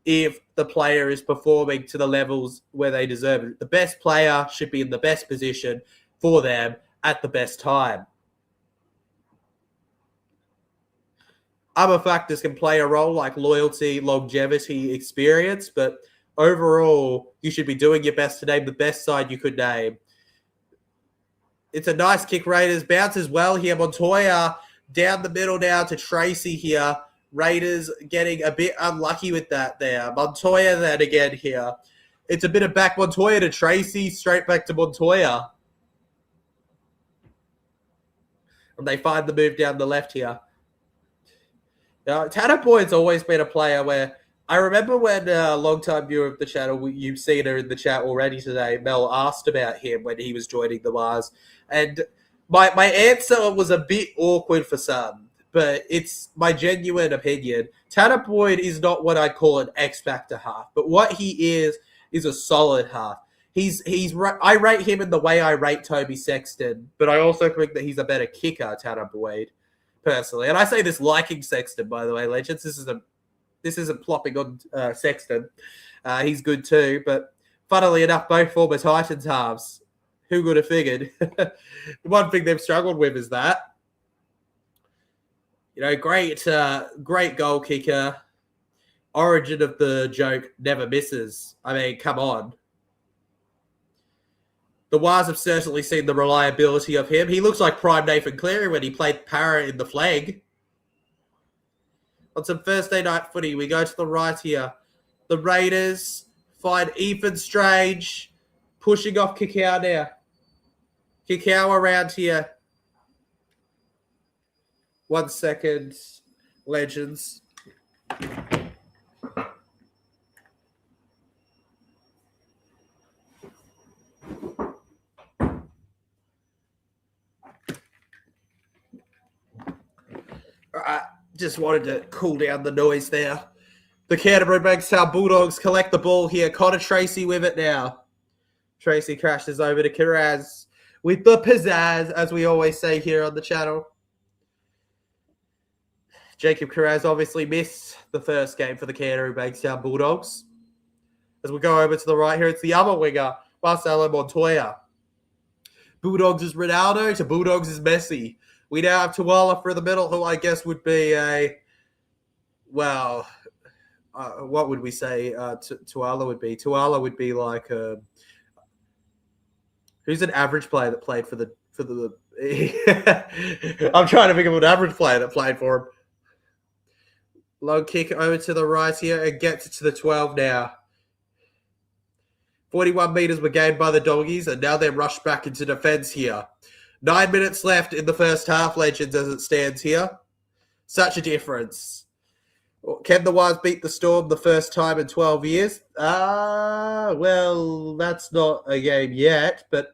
[SPEAKER 1] if the player is performing to the levels where they deserve it. The best player should be in the best position for them at the best time. Other factors can play a role like loyalty, longevity, experience, but overall, you should be doing your best to name the best side you could name. It's a nice kick, Raiders. Bounces well here. Montoya down the middle now to Tracy here. Raiders getting a bit unlucky with that there. Montoya then again here. It's a bit of back Montoya to Tracy, straight back to Montoya. And they find the move down the left here. Tanner Boyd's always been a player where I remember when a long-time viewer of the channel, you've seen her in the chat already today, Mel asked about him when he was joining the Mars. And my answer was a bit awkward for some, but it's my genuine opinion. Tanner Boyd is not what I'd call an X-Factor half, but what he is a solid half. I rate him in the way I rate Toby Sexton, but I also think that he's a better kicker, Tanner Boyd, personally. And I say this liking Sexton, by the way, legends. This isn't plopping on Sexton. He's good too, but funnily enough, both former Titans halves. Who would have figured? The one thing they've struggled with is that. Great goal kicker. Origin of the joke never misses. I mean, come on. The Wars have certainly seen the reliability of him. He looks like prime Nathan Cleary when he played para in the flag. On some Thursday night footy, we go to the right here. The Raiders find Ethan Strange pushing off Kayo now. Kayo around here. 1 second, legends. Just wanted to cool down the noise there. The Canterbury Bankstown Bulldogs collect the ball here. Connor Tracy with it now. Tracy crashes over to Carraz with the pizzazz, as we always say here on the channel. Jacob Carraz obviously missed the first game for the Canterbury Bankstown Bulldogs. As we go over to the right here, it's the other winger, Marcelo Montoya. Bulldogs is Ronaldo to Bulldogs is Messi. We now have Tuala for the middle, who I guess would be what would we say Tuala would be? Tuala would be like who's an average player that played for the I'm trying to think of an average player that played for him. Low kick over to the right here and gets it to the 12 now. 41 metres were gained by the Doggies, and now they're rushed back into defence here. 9 minutes left in the first half, legends, as it stands here. Such a difference. Can the Wires beat the Storm the first time in 12 years? Well, that's not a game yet, but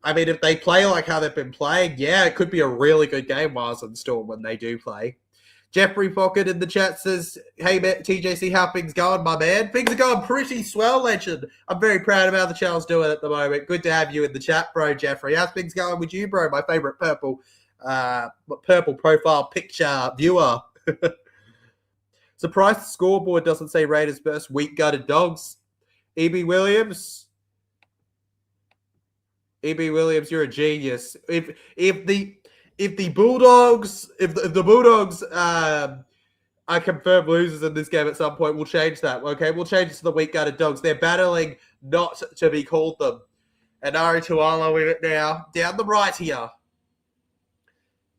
[SPEAKER 1] I mean, if they play like how they've been playing, yeah, it could be a really good game, Wires and Storm, when they do play. Jeffrey Pocket in the chat says, hey, TJC, how things going, my man? Things are going pretty swell, legend. I'm very proud of how the channel's doing at the moment. Good to have you in the chat, bro, Jeffrey. How's things going with you, bro? My favorite purple profile picture viewer. Surprised the scoreboard doesn't say Raiders versus weak-gutted Dogs. E.B. Williams, you're a genius. If the Bulldogs are confirmed losers in this game at some point, we'll change that. Okay, we'll change it to the weak-gutted Dogs. They're battling not to be called them. And Ari Tuala with it now. Down the right here.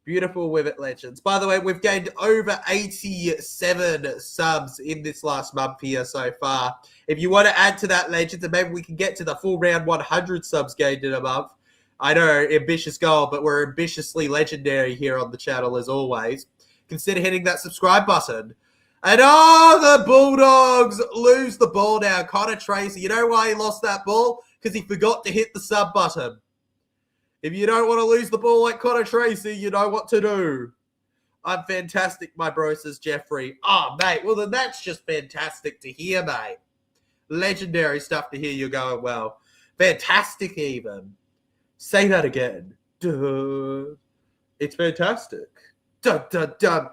[SPEAKER 1] Beautiful with it, legends. By the way, we've gained over 87 subs in this last month here so far. If you want to add to that, legends, and maybe we can get to the full round 100 subs gained in a month. I know, ambitious goal, but we're ambitiously legendary here on the channel as always. Consider hitting that subscribe button. And the Bulldogs lose the ball now. Connor Tracy, you know why he lost that ball? Because he forgot to hit the sub button. If you don't want to lose the ball like Connor Tracy, you know what to do. I'm fantastic, my bro, says Jeffrey. Oh, mate, well, then that's just fantastic to hear, mate. Legendary stuff to hear you're going well. Fantastic, even. Say that again. Duh. It's fantastic. Dun, dun, dun.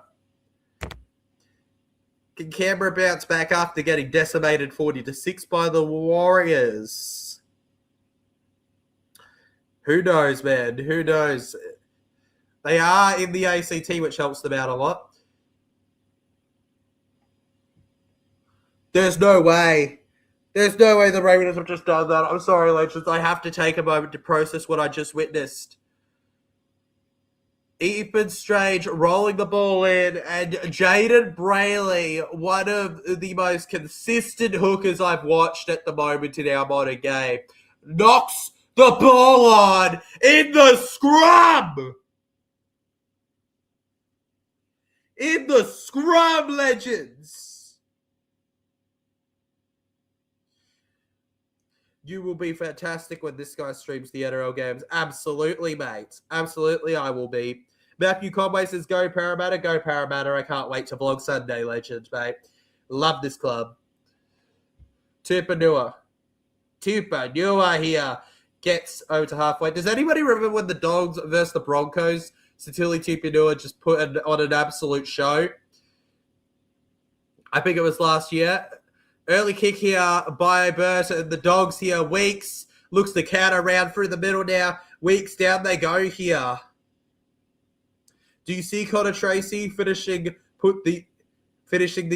[SPEAKER 1] Can Canberra bounce back after getting decimated 40-6 by the Warriors? Who knows, man? Who knows? They are in the ACT, which helps them out a lot. There's no way. There's no way the Raiders have just done that. I'm sorry, legends. I have to take a moment to process what I just witnessed. Ethan Strange rolling the ball in, and Jaden Brayley, one of the most consistent hookers I've watched at the moment in our modern game, knocks the ball on in the scrum! In the scrum, legends! You will be fantastic when this guy streams the NRL games. Absolutely, mate. Absolutely, I will be. Matthew Conway says, go Parramatta, go Parramatta. I can't wait to vlog Sunday, legends, mate. Love this club. Tupanua here. Gets over to halfway. Does anybody remember when the Dogs versus the Broncos, Satili Tupanua just put on an absolute show? I think it was last year. Early kick here by Burt and the Dogs here. Weeks looks the counter around through the middle now. Weeks down they go here. Do you see Connor Tracy finishing the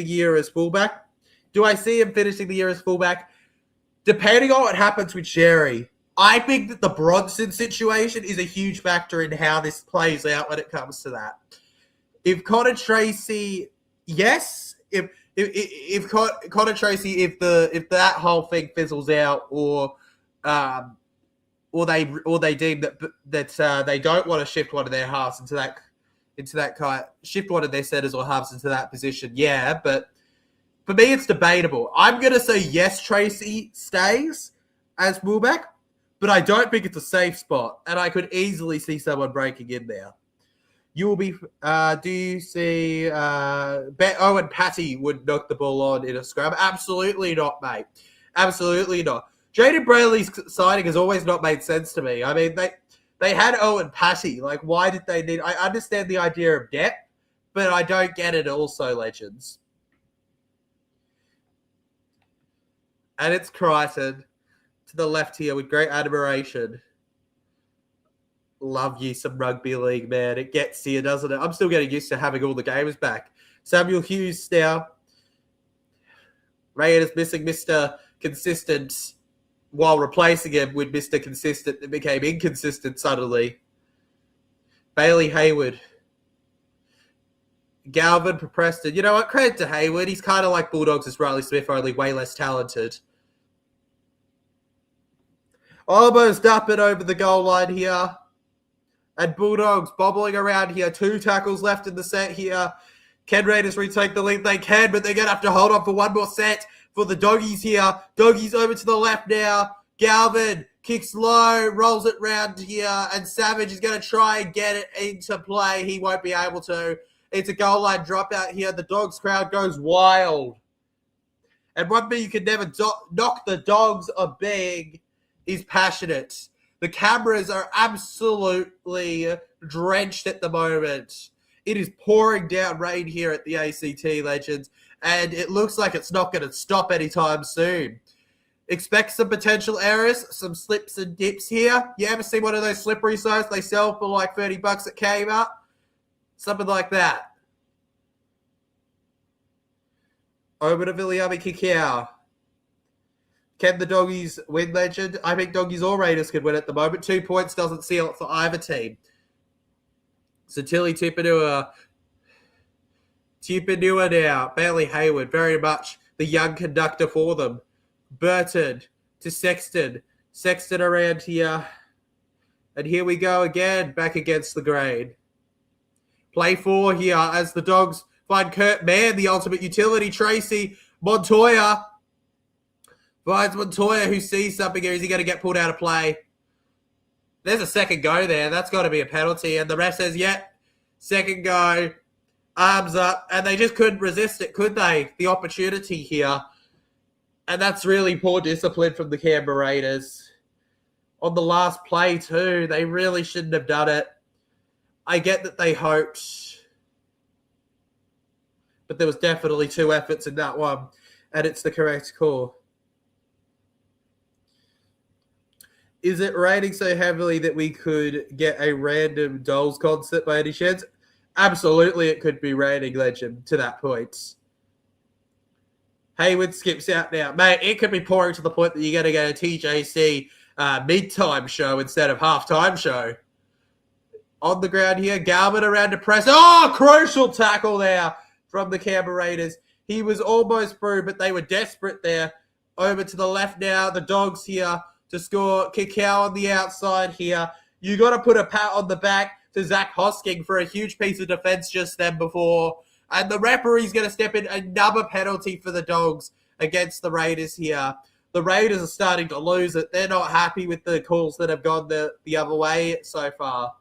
[SPEAKER 1] year as fullback? Do I see him finishing the year as fullback? Depending on what happens with Sherry, I think that the Bronson situation is a huge factor in how this plays out when it comes to that. If Connor Tracy, yes, if Connor Tracy, if that whole thing fizzles out, or they deem that they don't want to shift one of their halves into that kind, shift one of their centers or halves into that position, yeah, but for me it's debatable. I'm gonna say yes, Tracy stays as fullback, but I don't think it's a safe spot, and I could easily see someone breaking in there. You will be. Do you see Owen Patty would knock the ball on in a scrum? Absolutely not, mate. Absolutely not. Jaden Brayley's signing has always not made sense to me. I mean, they had Owen Patty. Like, why did they need? I understand the idea of depth, but I don't get it. Also, legends. And it's Crichton to the left here with great admiration. Love you some rugby league, man. It gets here, doesn't it? I'm still getting used to having all the games back. Samuel Hughes now. Raiders missing Mr. Consistent while replacing him with Mr. Consistent that became inconsistent suddenly. Bailey Hayward. Galvin for Preston. You know what? Credit to Hayward. He's kind of like Bulldogs as Riley Smith, only way less talented. Almost up and over the goal line here. And Bulldogs bobbling around here. 2 tackles left in the set here. Can Raiders retake the lead? They can, but they're going to have to hold on for one more set for the Doggies here. Doggies over to the left now. Galvin kicks low, rolls it round here, and Savage is going to try and get it into play. He won't be able to. It's a goal line dropout here. The Dogs crowd goes wild. And one thing you can never knock the Dogs are big is passionate. The cameras are absolutely drenched at the moment. It is pouring down rain here at the ACT, Legends, and it looks like it's not going to stop anytime soon. Expect some potential errors, some slips and dips here. You ever see one of those slippery zones they sell for like $30 at Kmart? Something like that. Over to Viliami Kikau. Can the Doggies win, Legend? I think Doggies or Raiders could win at the moment. 2 points doesn't seal it for either team. So Tilly Tupanua now. Bailey Hayward, very much the young conductor for them. Burton to Sexton. Sexton around here. And here we go again, back against the grain. Play 4 here as the Dogs find Kurt Mann, the ultimate utility. Tracy Montoya finds Montoya, who sees something here. Is he going to get pulled out of play? There's a second go there. That's got to be a penalty. And the ref says, yeah, second go, arms up. And they just couldn't resist it, could they? The opportunity here. And that's really poor discipline from the Canberra Raiders. On the last play too, they really shouldn't have done it. I get that they hoped, but there was definitely 2 efforts in that one, and it's the correct call. Is it raining so heavily that we could get a random Dolls concert by any chance? Absolutely, it could be raining, Legend, to that point. Hayward skips out now. Mate, it could be pouring to the point that you're going to get a TJC mid-time show instead of half-time show. On the ground here, Galvin around to press. Oh, crucial tackle there from the Canberra Raiders. He was almost through, but they were desperate there. Over to the left now, the Dogs here to score. Kikau on the outside here. You got to put a pat on the back to Zach Hosking for a huge piece of defense just then before. And the referee's going to step in, another penalty for the Dogs against the Raiders here. The Raiders are starting to lose it. They're not happy with the calls that have gone the other way so far.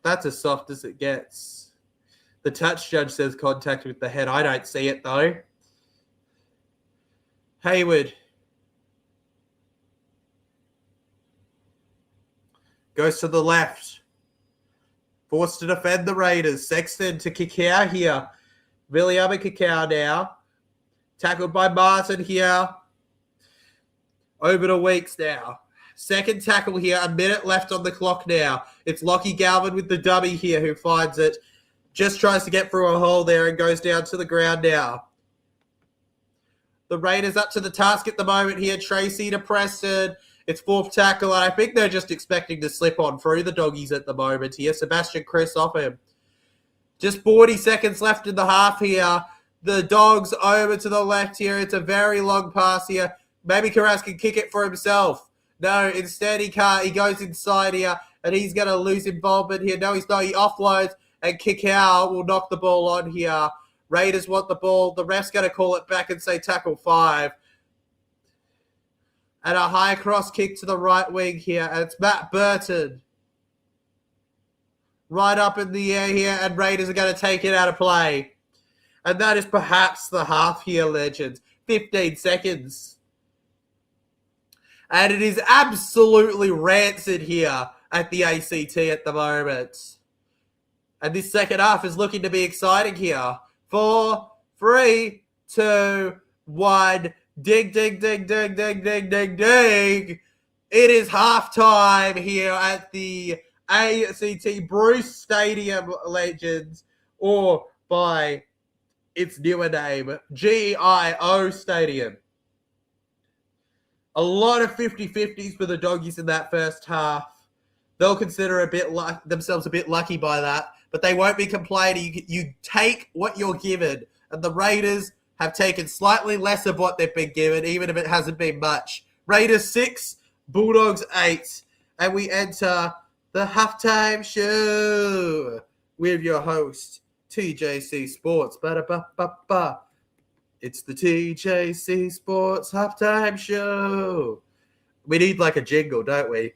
[SPEAKER 1] That's as soft as it gets. The touch judge says contact with the head. I don't see it, though. Hayward goes to the left. Forced to defend the Raiders. Sexton to Kikau here. Viliami Kikau now. Tackled by Martin here. Over to Weeks now. Second tackle here. A minute left on the clock now. It's Lockie Galvin with the dummy here who finds it. Just tries to get through a hole there and goes down to the ground now. The Raiders up to the task at the moment here. Tracy to Preston. It's 4th tackle, and I think they're just expecting to slip on through the Doggies at the moment here. Sebastian Chris off him. Just 40 seconds left in the half here. The Dogs over to the left here. It's a very long pass here. Maybe Carras can kick it for himself. No, instead he can't. He goes inside here, and he's going to lose involvement here. No, he's not. He offloads, and Kikau will knock the ball on here. Raiders want the ball. The ref's going to call it back and say tackle 5. And a high cross kick to the right wing here. And it's Matt Burton. Right up in the air here. And Raiders are going to take it out of play. And that is perhaps the half here, Legends. 15 seconds. And it is absolutely rancid here at the ACT at the moment. And this second half is looking to be exciting here. 4, 3, 2, 1... Dig, dig, dig, dig, dig, dig, dig, dig. It is halftime here at the ACT Bruce Stadium, Legends, or by its newer name, GIO Stadium. A lot of 50-50s for the Doggies in that first half. They'll consider themselves a bit lucky by that, but they won't be complaining. You take what you're given, and the Raiders have taken slightly less of what they've been given, even if it hasn't been much. Raiders 6, Bulldogs 8. and we enter the halftime show with your host, TJC Sports. Ba-da-ba-ba-ba. It's the TJC Sports halftime show. We need like a jingle, don't we?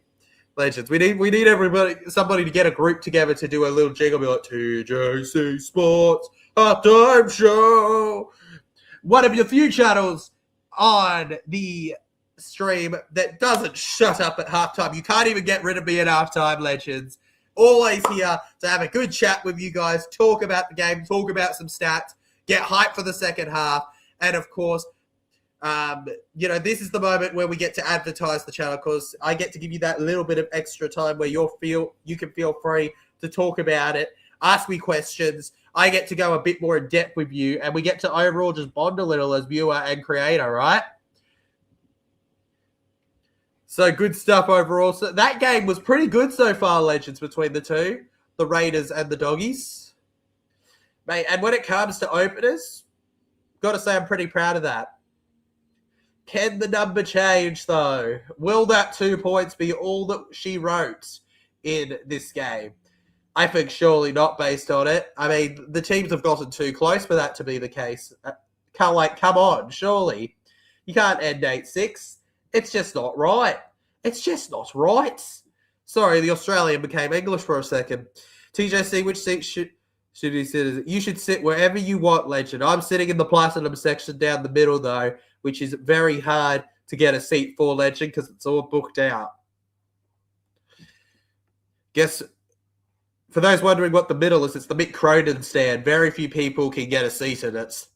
[SPEAKER 1] Legends. We need somebody to get a group together to do a little jingle, be like TJC Sports halftime show. One of your few channels on the stream that doesn't shut up at halftime. You can't even get rid of me at halftime, legends. Always here to have a good chat with you guys, talk about the game, talk about some stats, get hyped for the second half, and of course, this is the moment where we get to advertise the channel, because I get to give you that little bit of extra time where you can feel free to talk about it, ask me questions. I get to go a bit more in depth with you, and we get to overall just bond a little as viewer and creator, right? So good stuff overall. So that game was pretty good so far, legends, between the two, the Raiders and the Doggies. Mate, and when it comes to openers, got to say I'm pretty proud of that. Can the number change, though? Will that 2 points be all that she wrote in this game? I think surely not, based on it. I mean, the teams have gotten too close for that to be the case. Come on, surely. You can't end 8-6. It's just not right. It's just not right. Sorry, the Australian became English for a second. TJC, which seat should he sit? You should sit wherever you want, legend. I'm sitting in the platinum section down the middle, though, which is very hard to get a seat for, legend, because it's all booked out. Guess, for those wondering what the middle is, it's the Mick Cronin stand. Very few people can get a seat in it.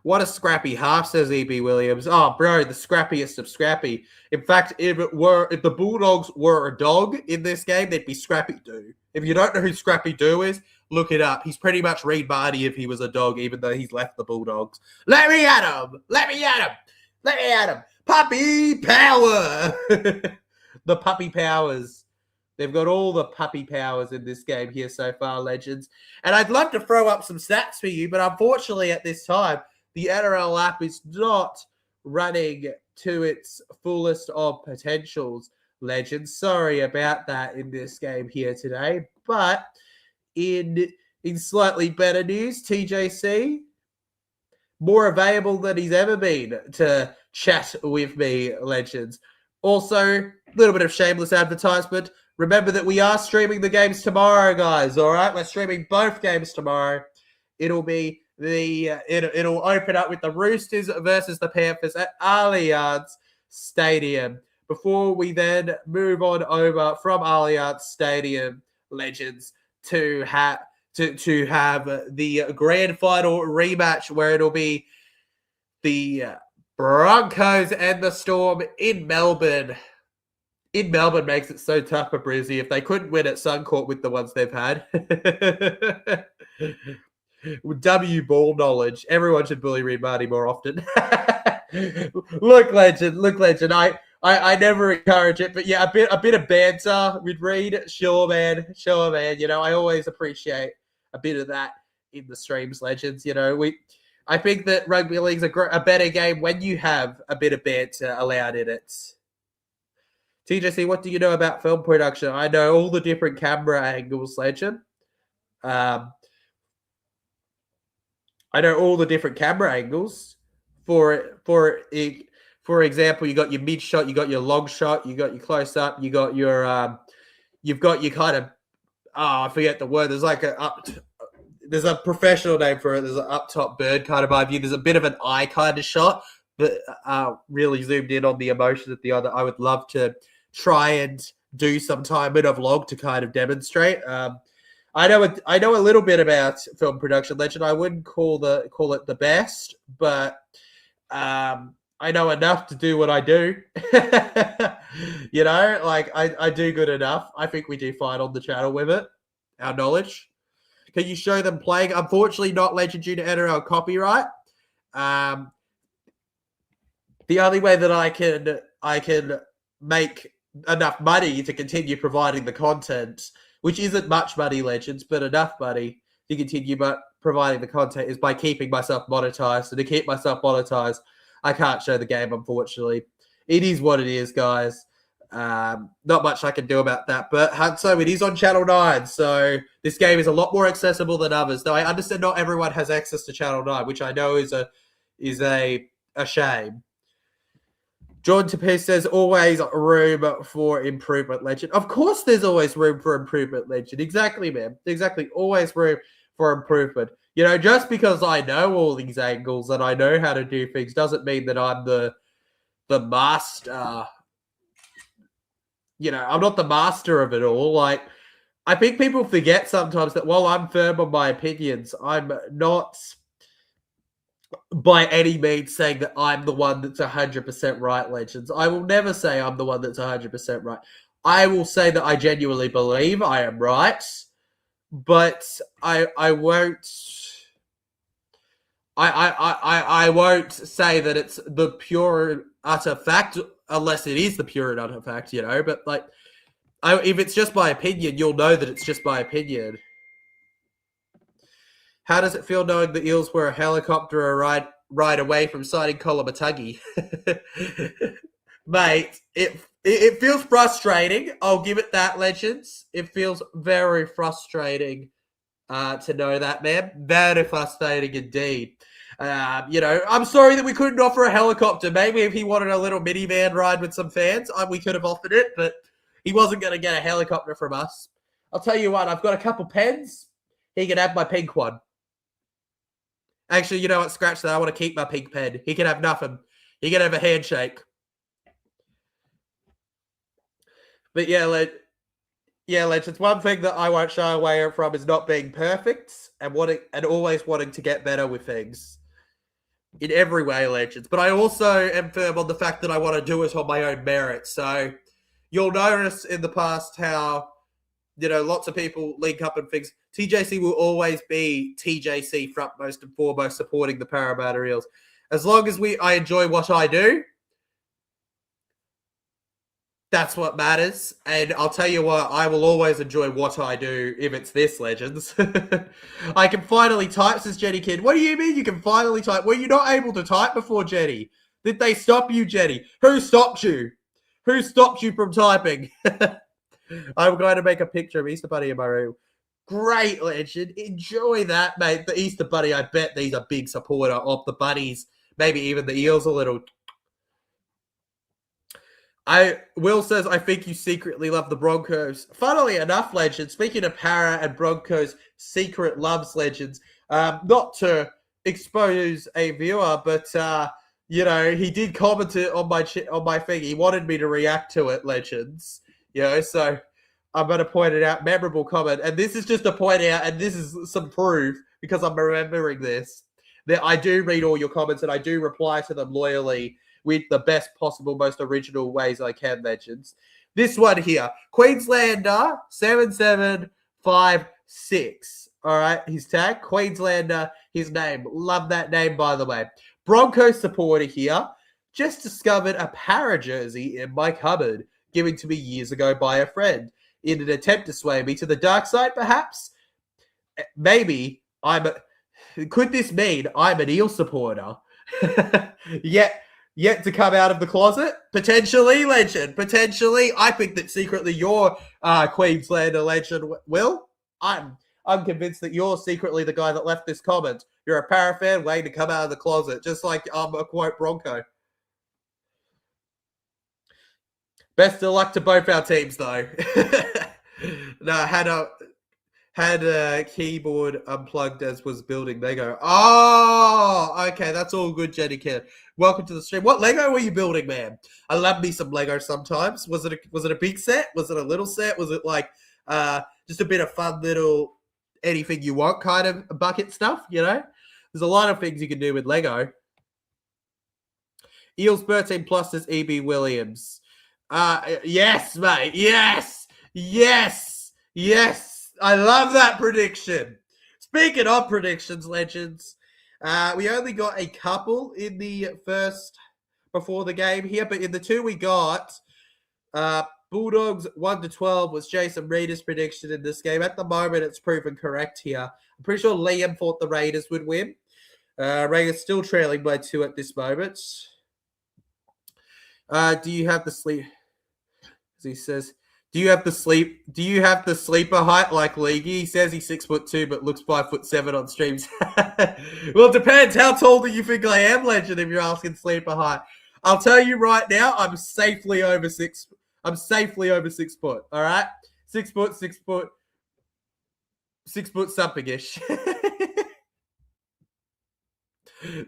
[SPEAKER 1] What a scrappy half, says E.B. Williams. Oh, bro, the scrappiest of scrappy. In fact, if the Bulldogs were a dog in this game, they'd be Scrappy Doo. If you don't know who Scrappy Doo is, look it up. He's pretty much Reed Barty if he was a dog, even though he's left the Bulldogs. Let me at him! Let me at him! Let me at him! Puppy power! The puppy powers. They've got all the puppy powers in this game here so far, legends. And I'd love to throw up some stats for you, but unfortunately at this time, the NRL app is not running to its fullest of potentials, legends. Sorry about that in this game here today. But in slightly better news, TJC, more available than he's ever been to chat with me, legends. Also, a little bit of shameless advertisement. Remember that we are streaming the games tomorrow, guys, all right? We're streaming both games tomorrow. It'll be it'll open up with the Roosters versus the Panthers at Allianz Stadium. Before we then move on over from Allianz Stadium, legends, to have the grand final rematch where it'll be the Broncos and the Storm in Melbourne. In Melbourne makes it so tough for Brizzy if they couldn't win at Suncorp with the ones they've had. W ball knowledge. Everyone should bully Reed Marty more often. Look, legend. I never encourage it, but yeah, a bit of banter with Reed. Sure, man. You know, I always appreciate a bit of that in the streams, legends. You know, I think that rugby league's a better game when you have a bit of banter allowed in it. TJC, what do you know about film production? I know all the different camera angles, legend. I know all the different camera angles. For example, you got your mid shot, you got your long shot, you got your close up, you got your you've got your kind of I forget the word. There's a professional name for it. There's an up top bird kind of eye view. There's a bit of an eye kind of shot, but really zoomed in on the emotion at the other. I would love to try and do some time in a vlog to kind of demonstrate. I know a little bit about film production, legend. I wouldn't call it the best, but I know enough to do what I do. You know, like I do good enough. I think we do fine on the channel with it. Our knowledge. Can you show them playing? Unfortunately, not, legend, due to NRL copyright. The only way that I can make enough money to continue providing the content, which isn't much money, legends, but enough money to continue providing the content, is by keeping myself monetized. And to keep myself monetized, I can't show the game, unfortunately. It is what it is, guys. Not much I can do about that. But Hanso, it is on Channel 9, so this game is a lot more accessible than others. Though I understand not everyone has access to Channel 9, which I know is a shame. John Tapis says, always room for improvement, Legend. Of course there's always room for improvement, Legend. Exactly, man. Exactly. Always room for improvement. You know, just because I know all these angles and I know how to do things doesn't mean that I'm the master. You know, I'm not the master of it all. Like, I think people forget sometimes that while I'm firm on my opinions, I'm not by any means saying that I'm the one that's 100% right, Legends. I will never say I'm the one that's 100% right. I will say that I genuinely believe I am right, but I won't. I won't say that it's the pure utter fact unless it is the pure and utter fact, you know. But like, if it's just my opinion, you'll know that it's just my opinion. How does it feel knowing the Eels were a helicopter a ride away from signing Kolomatagi? Mate, it feels frustrating. I'll give it that, Legends. It feels very frustrating to know that, man. Very frustrating indeed. You know, I'm sorry that we couldn't offer a helicopter. Maybe if he wanted a little minivan ride with some fans, we could have offered it, but he wasn't going to get a helicopter from us. I'll tell you what, I've got a couple pens. He can have my pink one. Actually, you know what? Scratch that. I want to keep my pink pen. He can have nothing. He can have a handshake. But yeah, Legends, one thing that I won't shy away from is not being perfect and always wanting to get better with things. In every way, Legends. But I also am firm on the fact that I want to do it on my own merit. So you'll notice in the past how, you know, lots of people link up and things. TJC will always be TJC frontmost and foremost supporting the Parramatta Eels. As long as I enjoy what I do, that's what matters. And I'll tell you what, I will always enjoy what I do if it's this, Legends. I can finally type, says Jenny Kid. What do you mean you can finally type? Were you not able to type before, Jenny? Did they stop you, Jenny? Who stopped you? Who stopped you from typing? I'm going to make a picture of Easter Bunny in my room. Great, Legend. Enjoy that, mate. The Easter Bunny, I bet he's a big supporter of the Bunnies. Maybe even the Eels a little. Will says, I think you secretly love the Broncos. Funnily enough, Legend, speaking of Para and Broncos secret loves, Legends, not to expose a viewer, but, you know, he did comment it on my thing. He wanted me to react to it, Legends. You know, so I'm going to point it out. Memorable comment. And this is just to point out, and this is some proof, because I'm remembering this, that I do read all your comments and I do reply to them loyally with the best possible, most original ways I can, Legends. This one here, Queenslander 7756. All right, his tag, Queenslander, his name. Love that name, by the way. Broncos supporter here. Just discovered a Para jersey in my cupboard, given to me years ago by a friend. In an attempt to sway me to the dark side, perhaps? Maybe could this mean I'm an Eel supporter? Yet to come out of the closet? Potentially, Legend. Potentially. I think that secretly you're Queenslander, Legend. Will? I'm convinced that you're secretly the guy that left this comment. You're a Para fan waiting to come out of the closet, just like a quote Bronco. Best of luck to both our teams, though. No, had a keyboard unplugged as was building Lego. Oh, okay, that's all good, Jenny Kid. Welcome to the stream. What Lego were you building, man? I love me some Lego sometimes. Was it a big set? Was it a little set? Was it like just a bit of fun little anything you want kind of bucket stuff, you know? There's a lot of things you can do with Lego. Eels 13 plus is E.B. Williams. Yes, mate. Yes. I love that prediction. Speaking of predictions, Legends, we only got a couple in the first before the game here, but in the two we got, Bulldogs 1-12 was Jason Reeder's prediction in this game. At the moment, it's proven correct here. I'm pretty sure Liam thought the Raiders would win. Raiders still trailing by 2 at this moment. Do you have the sleep? He says, Do you have the sleeper height like League? He says he's 6'2", but looks 5'7" on streams. Well, it depends. How tall do you think I am, Legend? If you're asking sleeper height, I'll tell you right now, I'm safely over 6 foot. All right, 6 foot, 6 foot something-ish.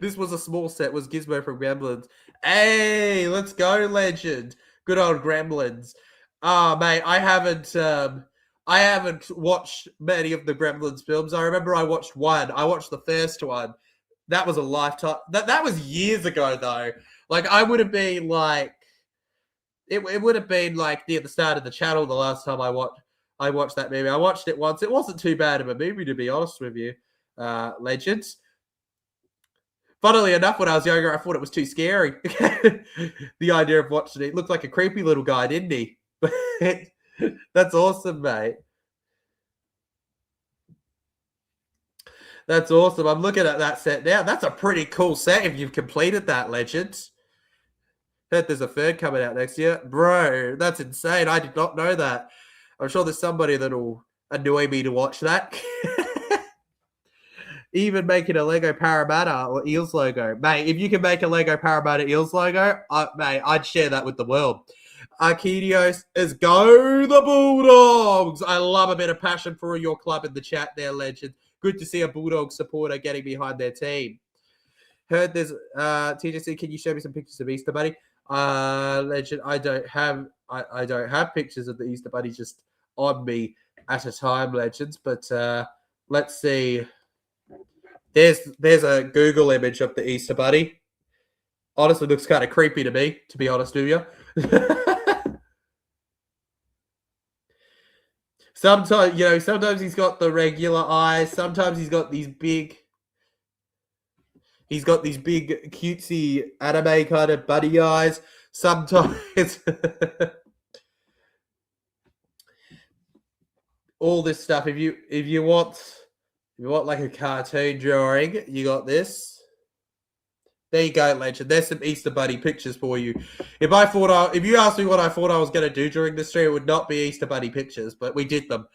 [SPEAKER 1] This was a small set. Was Gizmo from Gremlins? Hey, let's go, Legend. Good old Gremlins. Oh, mate, I haven't watched many of the Gremlins films. I remember I watched one. I watched the first one. That was a lifetime. That was years ago, though. Like, I would have been like, it would have been like near the start of the channel the last time I watched that movie. I watched it once. It wasn't too bad of a movie, to be honest with you, Legends. Funnily enough, when I was younger, I thought it was too scary. The idea of watching it. It looked like a creepy little guy, didn't he? That's awesome, mate. That's awesome. I'm looking at that set now. That's a pretty cool set if you've completed that, Legends. Heard there's a third coming out next year. Bro, that's insane. I did not know that. I'm sure there's somebody that'll annoy me to watch that. Even making a Lego Parramatta or Eels logo. Mate, if you can make a Lego Parramatta Eels logo, mate, I'd share that with the world. Arcadios is go the Bulldogs. I love a bit of passion for your club in the chat there, Legend. Good to see a Bulldog supporter getting behind their team. Heard there's TJC, can you show me some pictures of Easter Bunny? Legend, I don't have pictures of the Easter Bunny just on me at a time, Legends, but let's see. There's a Google image of the Easter Bunny. Honestly, looks kind of creepy to me, to be honest with you. Sometimes he's got the regular eyes. Sometimes he's got these big cutesy anime kind of bunny eyes. Sometimes all this stuff. If you want like a cartoon drawing, you got this. There you go, Legend. There's some Easter Bunny pictures for you. If you asked me what I thought I was going to do during this stream, it would not be Easter Bunny pictures, but we did them.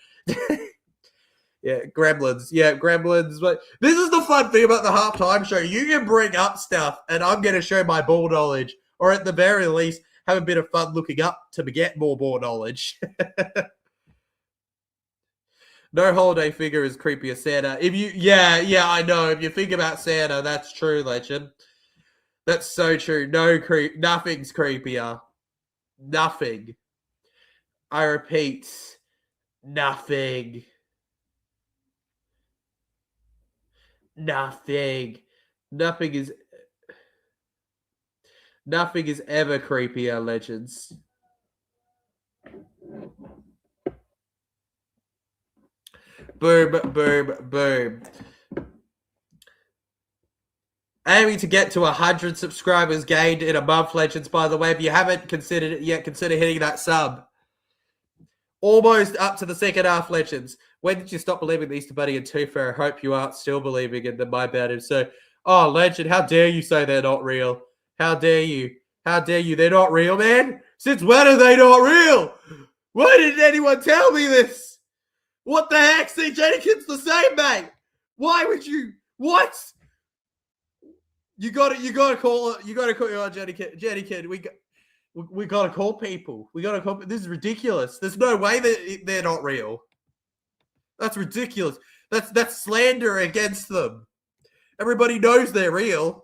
[SPEAKER 1] Yeah, Gremlins. Yeah, Gremlins. But this is the fun thing about the halftime show. You can bring up stuff, and I'm going to show my ball knowledge, or at the very least, have a bit of fun looking up to get more ball knowledge. No holiday figure is creepy as Santa. Yeah, I know. If you think about Santa, that's true, Legend. That's so true. Nothing's creepier. Nothing. I repeat, nothing. Nothing. Nothing is ever creepier, Legends. Boom, boom, boom. Aiming to get to 100 subscribers gained in a month, Legends, by the way. If you haven't considered it yet, consider hitting that sub. Almost up to the second half, Legends. When did you stop believing the Easter Bunny and Tooth Fairy? I hope you aren't still believing in them, my bad. So, Legend, how dare you say they're not real? How dare you? How dare you? They're not real, man? Since when are they not real? Why didn't anyone tell me this? What the heck? See, Jenikins the same, mate. Why would you? What? You got to call Jenikins. We got to call people. This is ridiculous. There's no way that they're not real. That's ridiculous. That's slander against them. Everybody knows they're real.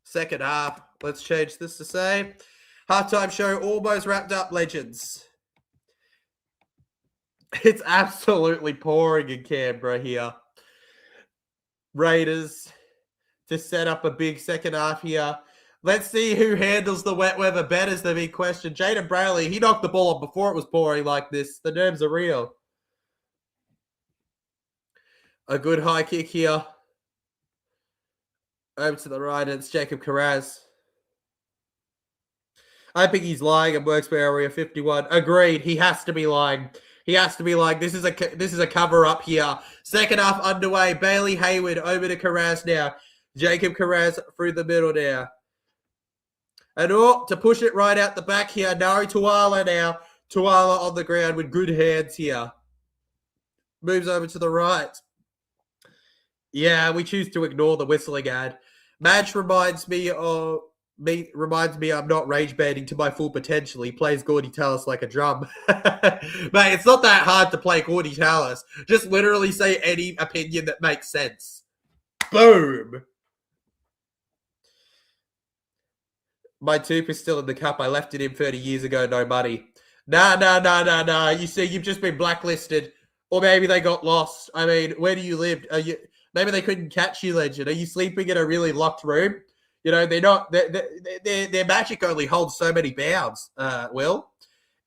[SPEAKER 1] Second half. Let's change this to say halftime show almost wrapped up, Legends. It's absolutely pouring in Canberra here. Raiders to set up a big second half here. Let's see who handles the wet weather better is the big question. Jaden Brayley, he knocked the ball off before it was pouring like this. The nerves are real. A good high kick here. Over to the right, and it's Jacob Carraz. I think he's lying and works for Area 51. Agreed. He has to be lying. He has to be like, this is a cover-up here. Second half underway. Bailey Hayward over to Carraz now. Jacob Carraz through the middle now. And to push it right out the back here, Nari Tuala now. Tuala on the ground with good hands here. Moves over to the right. Yeah, we choose to ignore the whistling ad. Madge reminds me I'm not rage banding to my full potential. He plays Gordy Tallis like a drum. Mate, it's not that hard to play Gordy Tallis. Just literally say any opinion that makes sense. Boom! My tooth is still in the cup. I left it in 30 years ago, no money. Nah. You see, you've just been blacklisted. Or maybe they got lost. I mean, where do you live? Maybe they couldn't catch you, Legend. Are you sleeping in a really locked room? You know, their magic only holds so many bounds, Will.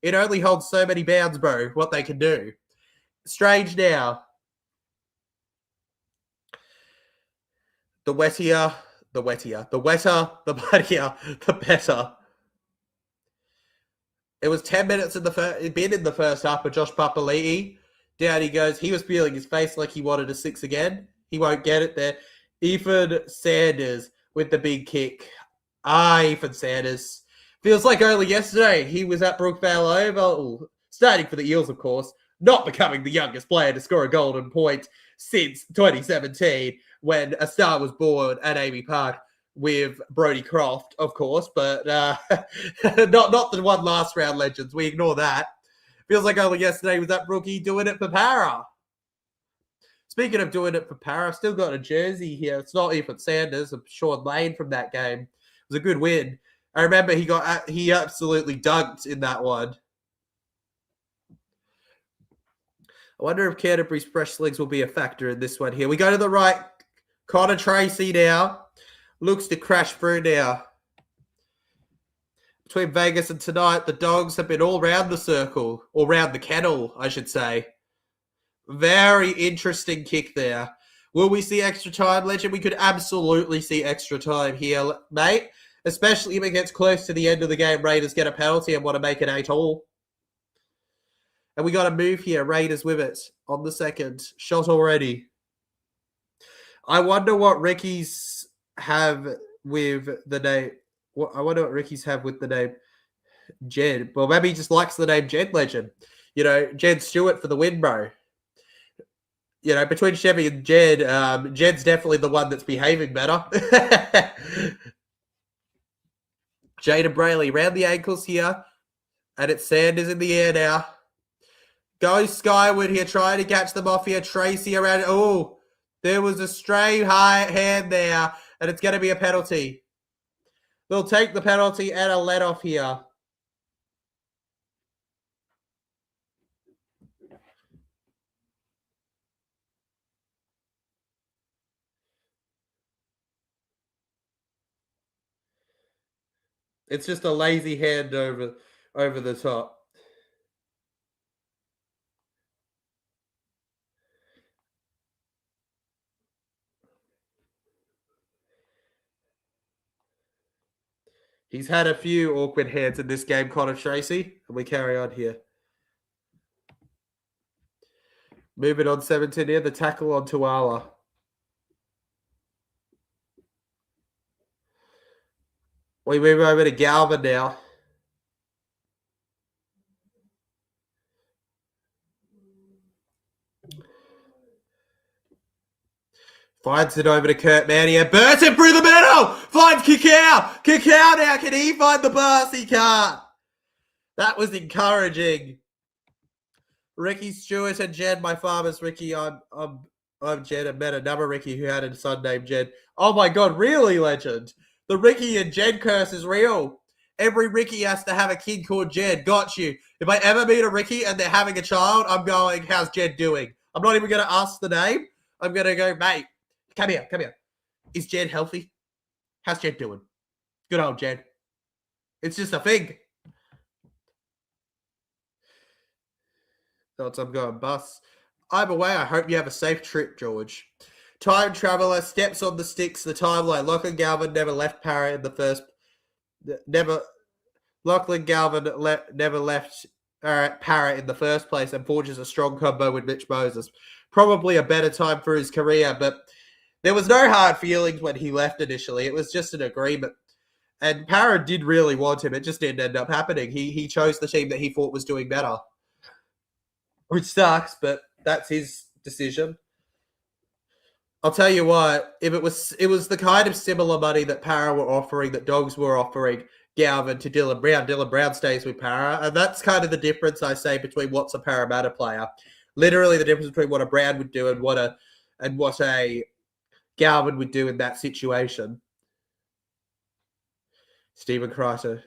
[SPEAKER 1] It only holds so many bounds, bro, what they can do. Strange now. The wetter, the muddier, the better. It was 10 minutes in the first half for Josh Papali'i. Down he goes. He was feeling his face like he wanted a 6 again. He won't get it there. Ethan Sanders with the big kick. Ethan Sanders. Feels like only yesterday he was at Brookvale Oval, starting for the Eels, of course, not becoming the youngest player to score a golden point since 2017 when a star was born at Amy Park with Brodie Croft, of course, but not the one last round Legends. We ignore that. Feels like only yesterday was that rookie doing it for Para. Speaking of doing it for Para, I've still got a jersey here. It's not Ethan Sanders, it's Sean Lane from that game. It was a good win. I remember he absolutely dunked in that one. I wonder if Canterbury's fresh legs will be a factor in this one here. We go to the right. Connor Tracy now. Looks to crash through now. Between Vegas and tonight, the Dogs have been all round the circle, or round the kennel, I should say. Very interesting kick there. Will we see extra time, Legend? We could absolutely see extra time here, mate. Especially if it gets close to the end of the game. Raiders get a penalty and want to make it 8-all. And we got a move here. Raiders with it on the second. Shot already. I wonder what Rickies have with the name. I wonder what Rickies have with the name Jed. Well, maybe he just likes the name Jed, Legend. You know, Jed Stewart for the win, bro. You know, between Chevy and Jed, Jed's definitely the one that's behaving better. Jaden Brayley round the ankles here. And it's Sanders in the air now. Goes skyward here, trying to catch them off here. Tracy around. Oh, there was a stray high hand there. And it's going to be a penalty. They'll take the penalty and a let off here. It's just a lazy hand over the top. He's had a few awkward hands in this game, Connor Tracy, and we carry on here. Moving on 17 here, the tackle on Tuala. We move over to Galvin now. Finds it over to Kurt Mann. Bursts it through the middle. Finds Kayo. Kayo now. Can he find the bus? He can't. That was encouraging. Ricky Stewart and Jed. My farmer's Ricky. I'm Jed. I met another Ricky who had a son named Jed. Oh my God, really, Legend? The Ricky and Jed curse is real. Every Ricky has to have a kid called Jed. Got you. If I ever meet a Ricky and they're having a child, I'm going, how's Jed doing? I'm not even going to ask the name. I'm going to go, mate, come here. Is Jed healthy? How's Jed doing? Good old Jed. It's just a thing. Thoughts I'm going bus. Either way, I hope you have a safe trip, George. Time traveler steps on the sticks. The timeline. Lachlan Galvin never left Para in the first. Lachlan Galvin never left Para in the first place and forges a strong combo with Mitch Moses. Probably a better time for his career, but there was no hard feelings when he left initially. It was just an agreement. And Parra did really want him. It just didn't end up happening. He chose the team that he thought was doing better, which sucks, but that's his decision. I'll tell you what, if it was the kind of similar money that Parra were offering, that Dogs were offering Galvin to Dylan Brown. Dylan Brown stays with Parra, and that's kind of the difference, I say, between what's a Parramatta player. Literally the difference between what a Brown would do and what a Galvin would do in that situation. Stephen Crichton.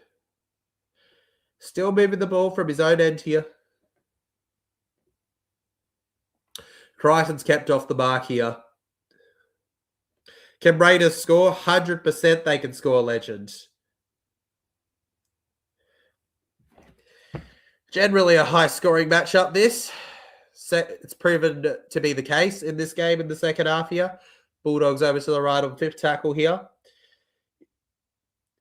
[SPEAKER 1] Still moving the ball from his own end here. Crichton's kept off the mark here. Can Raiders score? 100% they can score, legends. Generally a high-scoring matchup, this. It's proven to be the case in this game in the second half here. Bulldogs over to the right on fifth tackle here.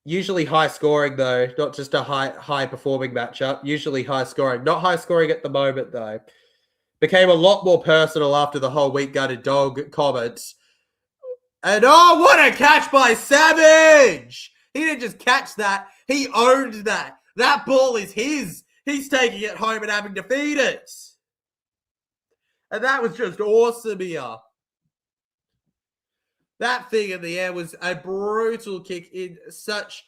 [SPEAKER 1] Usually high-scoring, though. Not just a high-performing matchup. Usually high-scoring. Not high-scoring at the moment, though. Became a lot more personal after the whole week gutted dog comments. And oh, what a catch by Savage! He didn't just catch that. He owned that. That ball is his. He's taking it home and having to feed it. And that was just awesome here. That thing in the air was a brutal kick in such...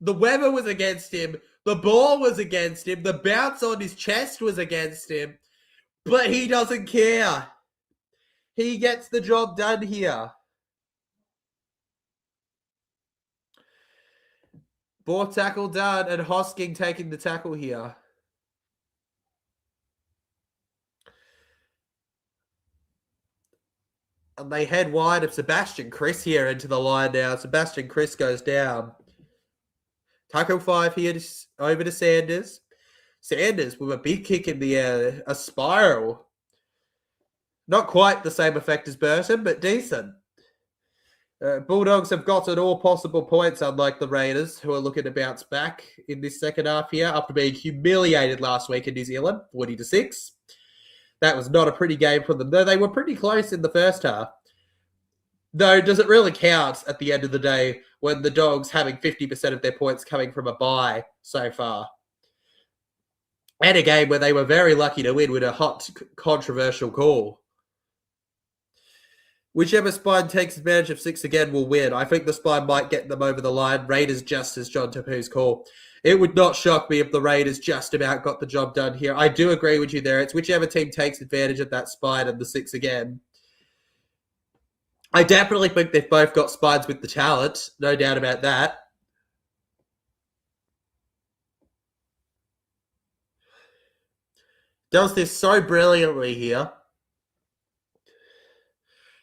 [SPEAKER 1] The weather was against him. The ball was against him. The bounce on his chest was against him. But he doesn't care. He gets the job done here. Ball tackle done, and Hosking taking the tackle here. And they head wide of Sebastian Chris here into the line now. Sebastian Chris goes down. Tackle 5 here over to Sanders. Sanders with a big kick in the air, a spiral. Not quite the same effect as Burton, but decent. Bulldogs have gotten all possible points, unlike the Raiders, who are looking to bounce back in this second half here after being humiliated last week in New Zealand, 40-6. That was not a pretty game for them, though they were pretty close in the first half. Though, does it really count at the end of the day when the Dogs having 50% of their points coming from a bye so far? And a game where they were very lucky to win with a hot, controversial call. Whichever spine takes advantage of 6 again will win. I think the spine might get them over the line. Raiders just as John Tapu's call. It would not shock me if the Raiders just about got the job done here. I do agree with you there. It's whichever team takes advantage of that spine and the 6 again. I definitely think they've both got spines with the talent. No doubt about that. Does this so brilliantly here.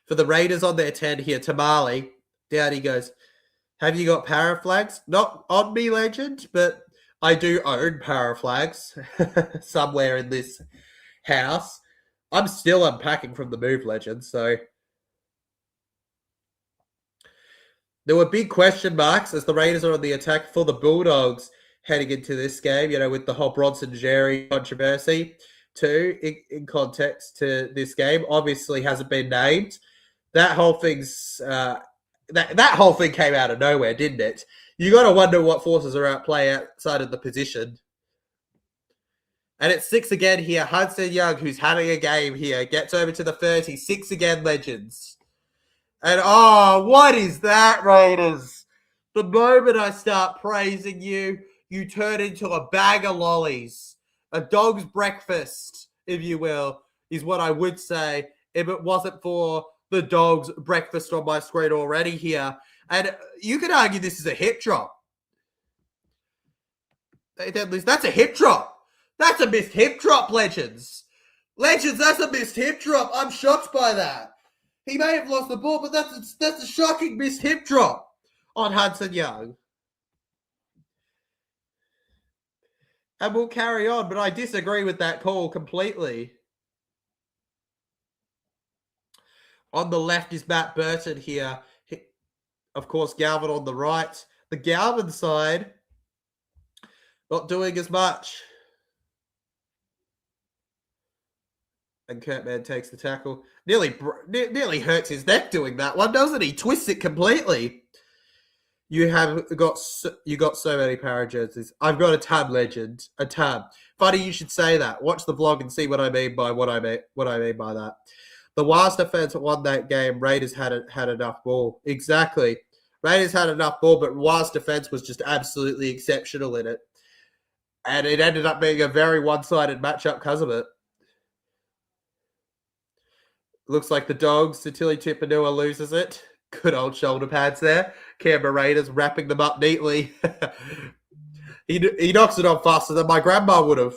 [SPEAKER 1] For the Raiders on their 10 here, Tamale, down he goes. Have you got para flags? Not on me, legend, but I do own para flags somewhere in this house. I'm still unpacking from the move, legend, so... There were big question marks as the Raiders are on the attack for the Bulldogs heading into this game, with the whole Bronson Jerry controversy too, in context to this game. Obviously hasn't been named. That whole thing's that whole thing came out of nowhere, didn't it? You got to wonder what forces are at play outside of the position. And it's 6 again here. Hudson Young, who's having a game here, gets over to the 30. 6 again, legends. And oh, what is that, Raiders? The moment I start praising you, you turn into a bag of lollies. A dog's breakfast, if you will, is what I would say if it wasn't for the Dogs breakfast on my screen already here. And you could argue this is a hip drop. That's a hip drop. That's a missed hip drop, legends. Legends, that's a missed hip drop. I'm shocked by that. He may have lost the ball, but that's a shocking missed hip drop on Hudson Young. And we'll carry on, but I disagree with that call completely. On the left is Matt Burton here. Of course, Galvin on the right. The Galvin side not doing as much. And Kurtman takes the tackle. Nearly hurts his neck doing that one, doesn't he? Twists it completely. You got so many para jerseys. I've got a tab, legend. A tab. Funny you should say that. Watch the vlog and see what I mean by what I mean by that. The Wars defense won that game. Raiders had enough ball. Exactly. Raiders had enough ball, but Wars defense was just absolutely exceptional in it. And it ended up being a very one-sided matchup because of it. Looks like the Dogs, Satili Tupanua loses it. Good old shoulder pads there. Canberra Raiders wrapping them up neatly. He knocks it on faster than my grandma would have.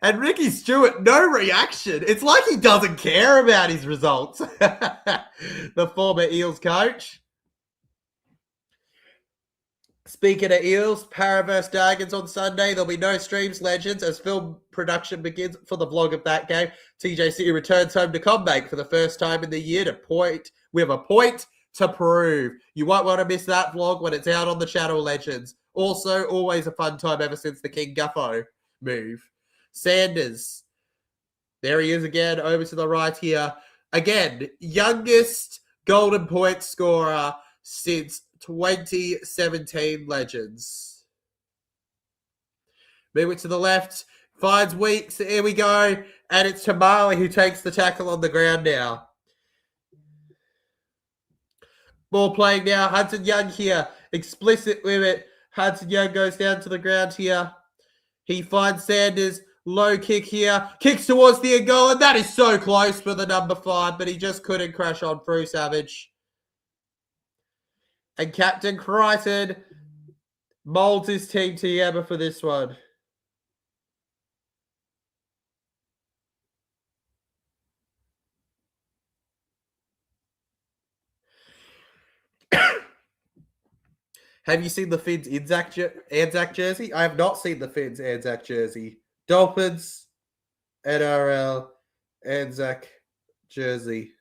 [SPEAKER 1] And Ricky Stewart, no reaction. It's like he doesn't care about his results. The former Eels coach. Speaking of Eels, Para vs Dragons on Sunday. There'll be no streams, legends, as film production begins for the vlog of that game. TJC returns home to Combank for the first time in the year we have a point to prove. You won't want to miss that vlog when it's out on the channel, legends. Also, always a fun time ever since the King Guffo move. Sanders. There he is again, over to the right here. Again, youngest golden point scorer since 2017, legends. Move it to the left. Finds Weeks. Here we go. And it's Tamale who takes the tackle on the ground now. Ball playing now. Hudson Young here. Explicit with it. Hudson Young goes down to the ground here. He finds Sanders. Low kick here. Kicks towards the end goal. And that is so close for the number 5. But he just couldn't crash on through, Savage. And Captain Crichton molds his team together for this one. Have you seen the Finns Anzac jersey? I have not seen the Finns Anzac jersey. Dolphins, NRL, Anzac jersey.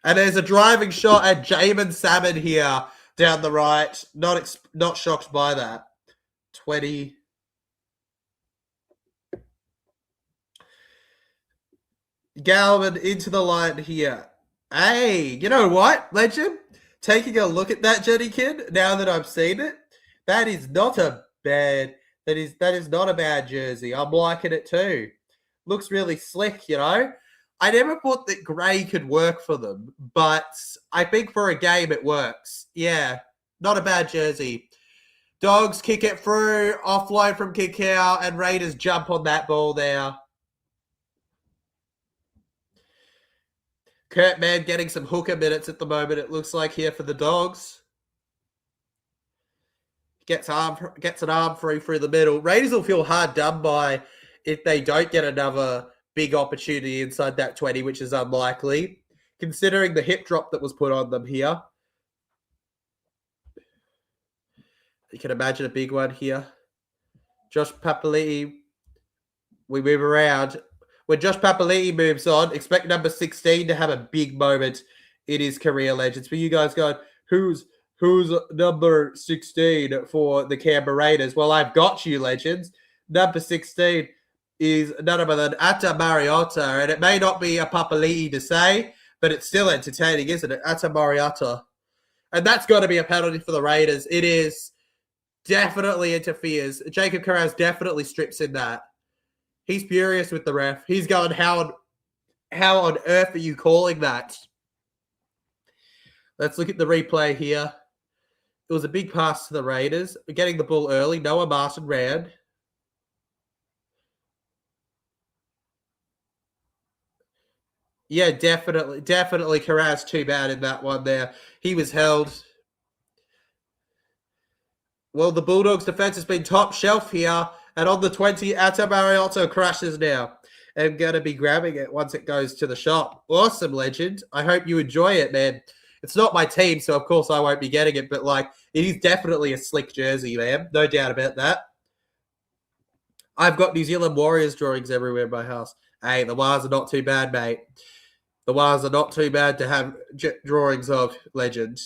[SPEAKER 1] And there's a driving shot at Jamin Salmon here down the right. Not shocked by that. 20. Galvin into the line here. Hey, you know what, legend? Taking a look at that Jenny kid, now that I've seen it, that is not a bad jersey. I'm liking it too. Looks really slick, you know. I never thought that grey could work for them, but I think for a game it works. Yeah, not a bad jersey. Dogs kick it through, offload from Kickoff, and Raiders jump on that ball there. Kurt Mann getting some hooker minutes at the moment, it looks like, here for the Dogs. Gets an arm through the middle. Raiders will feel hard done by if they don't get another big opportunity inside that 20, which is unlikely, considering the hip drop that was put on them here. You can imagine a big one here. Josh Papali'i, we move around. When Josh Papali'i moves on, expect number 16 to have a big moment in his career, legends. For you guys going, who's number 16 for the Canberra Raiders? Well, I've got you, legends. Number 16 is none other than Ata Mariota, and it may not be a Papali'i to say, but it's still entertaining, isn't it? Ata Mariota. And that's got to be a penalty for the Raiders. It is. Definitely interferes. Jacob Carraz definitely strips in that. He's furious with the ref. He's going, how on earth are you calling that? Let's look at the replay here. It was a big pass to the Raiders. Getting the ball early. Noah Martin ran. Yeah, definitely Carraz too bad in that one there. He was held. Well, the Bulldogs defense has been top shelf here. And on the 20, Ata Mariota crashes now. I'm going to be grabbing it once it goes to the shop. Awesome, legend. I hope you enjoy it, man. It's not my team, so of course I won't be getting it. But, like, it is definitely a slick jersey, man. No doubt about that. I've got New Zealand Warriors drawings everywhere in my house. Hey, the Wars are not too bad, mate. The Wars are not too bad to have drawings of, legend.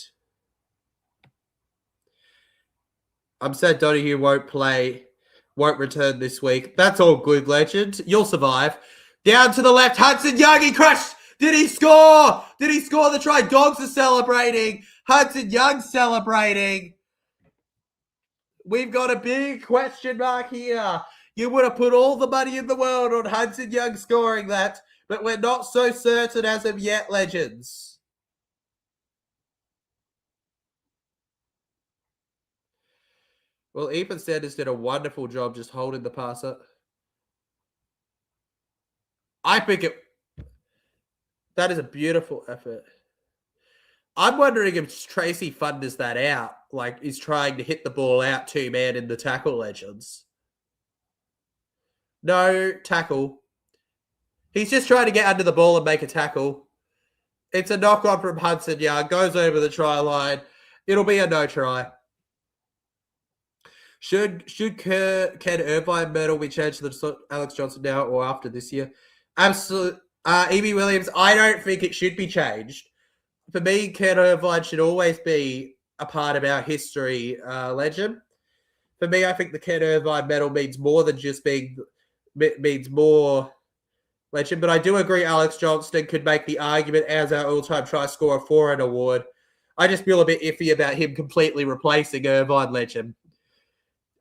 [SPEAKER 1] I'm sad Donahue won't return this week. That's all good, legend. You'll survive. Down to the left, Hudson Young, he crashed. Did he score? Did he score the try? Dogs are celebrating. Hudson Young celebrating. We've got a big question mark here. You would have put all the money in the world on Hudson Young scoring that, but we're not so certain as of yet, legends. Well, Ethan Sanders did a wonderful job just holding the passer. I think that is a beautiful effort. I'm wondering if Tracy thunders that out, like he's trying to hit the ball out two-man in the tackle, legends. No tackle. He's just trying to get under the ball and make a tackle. It's a knock-on from Hudson Young. Goes over the try line. It'll be a no try. Should Ken Irvine medal be changed to Alex Johnson now or after this year? Absolutely. E.B. Williams, I don't think it should be changed. For me, Ken Irvine should always be a part of our history, legend. For me, I think the Ken Irvine medal means more than just means more legend. But I do agree Alex Johnston could make the argument as our all-time try scorer for an award. I just feel a bit iffy about him completely replacing Irvine, legend.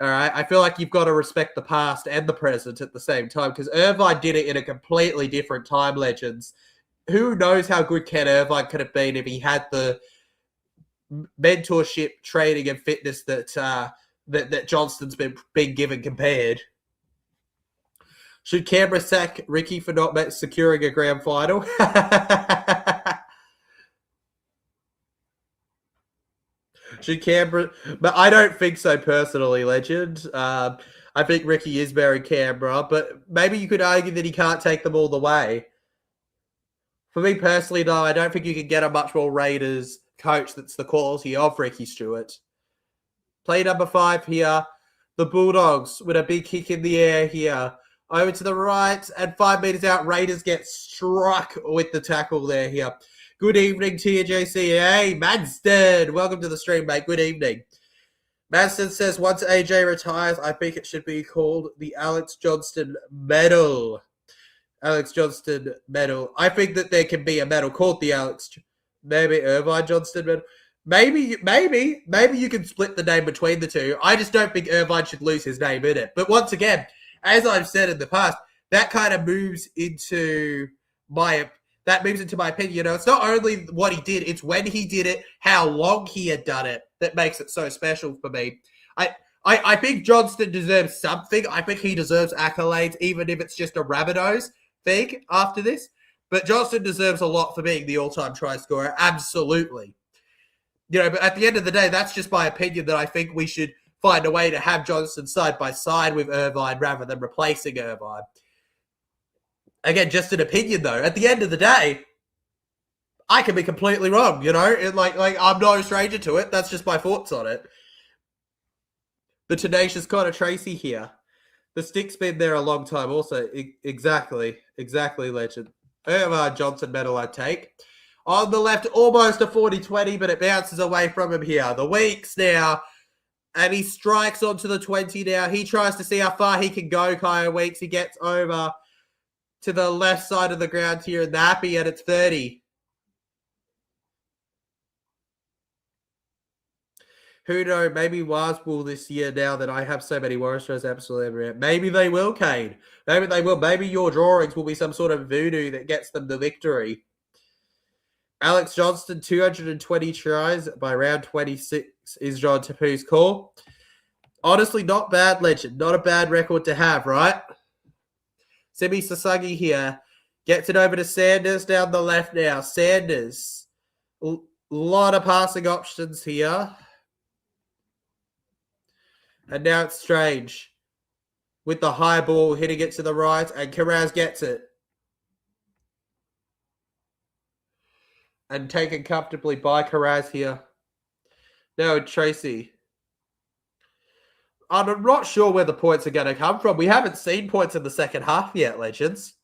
[SPEAKER 1] All right, I feel like you've got to respect the past and the present at the same time because Irvine did it in a completely different time, legends. Who knows how good Ken Irvine could have been if he had the mentorship, training, and fitness that Johnston's been given compared. Should Canberra sack Ricky for not securing a grand final? Should Canberra... But I don't think so personally, legend. I think Ricky is very Canberra, but maybe you could argue that he can't take them all the way. For me personally, though, I don't think you can get a much more Raiders coach that's the quality of Ricky Stewart. Play number 5 here. The Bulldogs with a big kick in the air here. Over to the right and 5 meters out. Raiders get struck with the tackle there here. Good evening to you, JC. Hey, Madston. Welcome to the stream, mate. Good evening. Madston says, once AJ retires, I think it should be called the Alex Johnston Medal. Alex Johnston medal. I think that there can be a medal called the maybe Irvine Johnston medal. Maybe you can split the name between the two. I just don't think Irvine should lose his name in it. But once again, as I've said in the past, that kind of moves into my opinion. You know, it's not only what he did, it's when he did it, how long he had done it that makes it so special for me. I think Johnston deserves something. I think he deserves accolades, even if it's just a Rabbitohs thing after this. But Johnston deserves a lot for being the all-time try scorer. Absolutely. You know, but at the end of the day, that's just my opinion that I think we should find a way to have Johnston side by side with Irvine rather than replacing Irvine. Again, just an opinion, though. At the end of the day, I can be completely wrong, you know? Like I'm no stranger to it. That's just my thoughts on it. The tenacious Connor Tracy here. The stick's been there a long time also. Exactly, legend. Irvine Johnson medal I take. On the left, almost a 40-20, but it bounces away from him here. The Weeks now, and he strikes onto the 20 now. He tries to see how far he can go, Kayo Weeks. He gets over to the left side of the ground here in the happy, and it's 30. Who knows? Maybe Wars will this year now that I have so many Warriors shows absolutely everywhere. Maybe they will, Kane. Maybe they will. Maybe your drawings will be some sort of voodoo that gets them the victory. Alex Johnston, 220 tries by round 26 is John Tapu's call. Honestly, not bad, legend. Not a bad record to have, right? Simi Sasagi here. Gets it over to Sanders down the left now. Sanders. A lot of passing options here. And now it's Strange with the high ball hitting it to the right, and Karaz gets it. And taken comfortably by Karaz here. Now Tracy. I'm not sure where the points are going to come from. We haven't seen points in the second half yet, legends.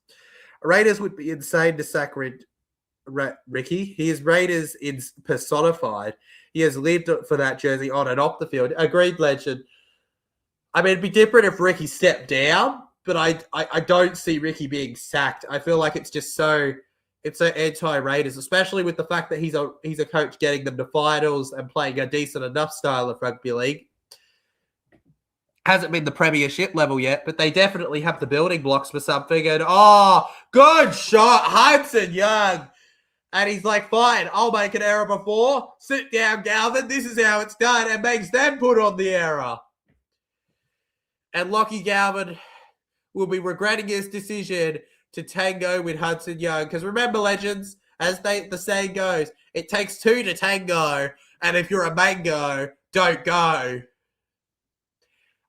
[SPEAKER 1] Raiders would be insane to sack Ricky. He is Raiders personified. He has lived for that jersey on and off the field. Agreed, legend. I mean, it'd be different if Ricky stepped down, but I don't see Ricky being sacked. I feel like it's just so it's so anti-Raiders, especially with the fact that he's a coach getting them to finals and playing a decent enough style of rugby league. Hasn't been the premiership level yet, but they definitely have the building blocks for something. And, good shot, Hudson Young. And he's like, fine, I'll make an error before. Sit down, Galvin. This is how it's done. And makes them put on the error. And Lockie Galvin will be regretting his decision to tango with Hudson Young. Because remember, legends, as the saying goes, it takes two to tango. And if you're a mango, don't go.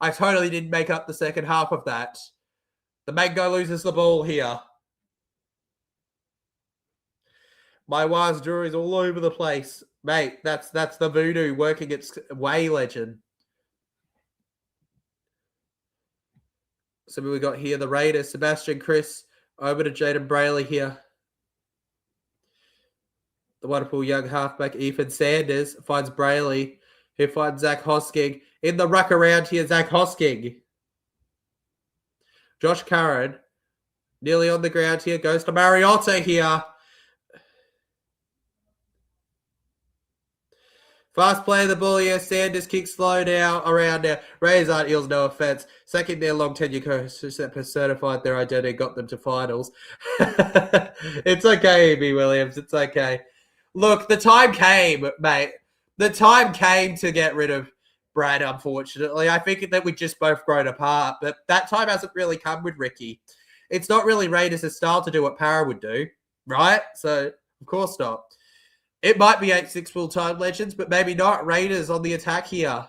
[SPEAKER 1] I totally didn't make up the second half of that. The mango loses the ball here. My wise jury's all over the place. Mate, that's the voodoo working its way, legend. So we got here the Raiders, Sebastian Chris, over to Jaden Brayley here. The wonderful young halfback, Ethan Sanders, finds Brayley, who finds Zach Hosking. In the ruck around here, Zach Hosking. Josh Curran, nearly on the ground here, goes to Mariota here. Fast play of the ball here. Sanders kicks slow now, around now. Raiders aren't Eels, no offense. Second, their long tenure coach personified their identity and got them to finals. It's okay, E.B. Williams. It's okay. Look, the time came, mate. The time came to get rid of Brad, unfortunately. I think that we just both grown apart, but that time hasn't really come with Ricky. It's not really Raiders' style to do what Para would do, right? So, of course not. It might be 8-6 full-time, legends, but maybe not. Raiders on the attack here.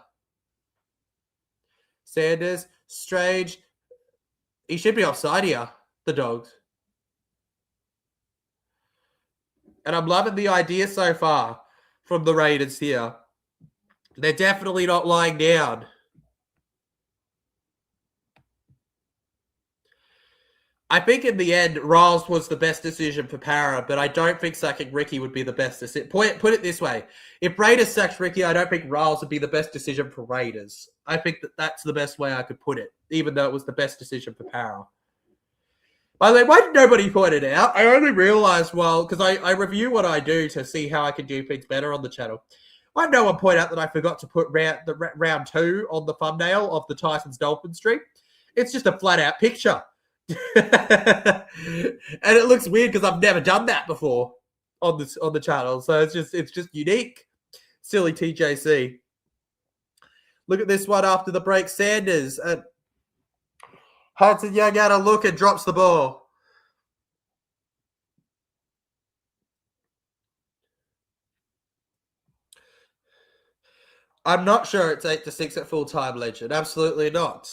[SPEAKER 1] Sanders, Strange. He should be offside here, the Dogs. And I'm loving the idea so far from the Raiders here. They're definitely not lying down. I think in the end, Riles was the best decision for Para, but I don't think sacking Ricky would be the best decision. Put it this way. If Raiders sacked Ricky, I don't think Riles would be the best decision for Raiders. I think that's the best way I could put it, even though it was the best decision for Para. By the way, why did nobody point it out? I only realized, because I review what I do to see how I can do things better on the channel. Why did no one point out that I forgot to put round 2 on the thumbnail of the Titans-Dolphins stream? It's just a flat-out picture. And it looks weird because I've never done that before on the channel, so it's just unique. Silly TJC. Look at this one after the break. Sanders and Hudson Young out of look and drops the ball. I'm not sure it's 8-6 at full time, legend. Absolutely not.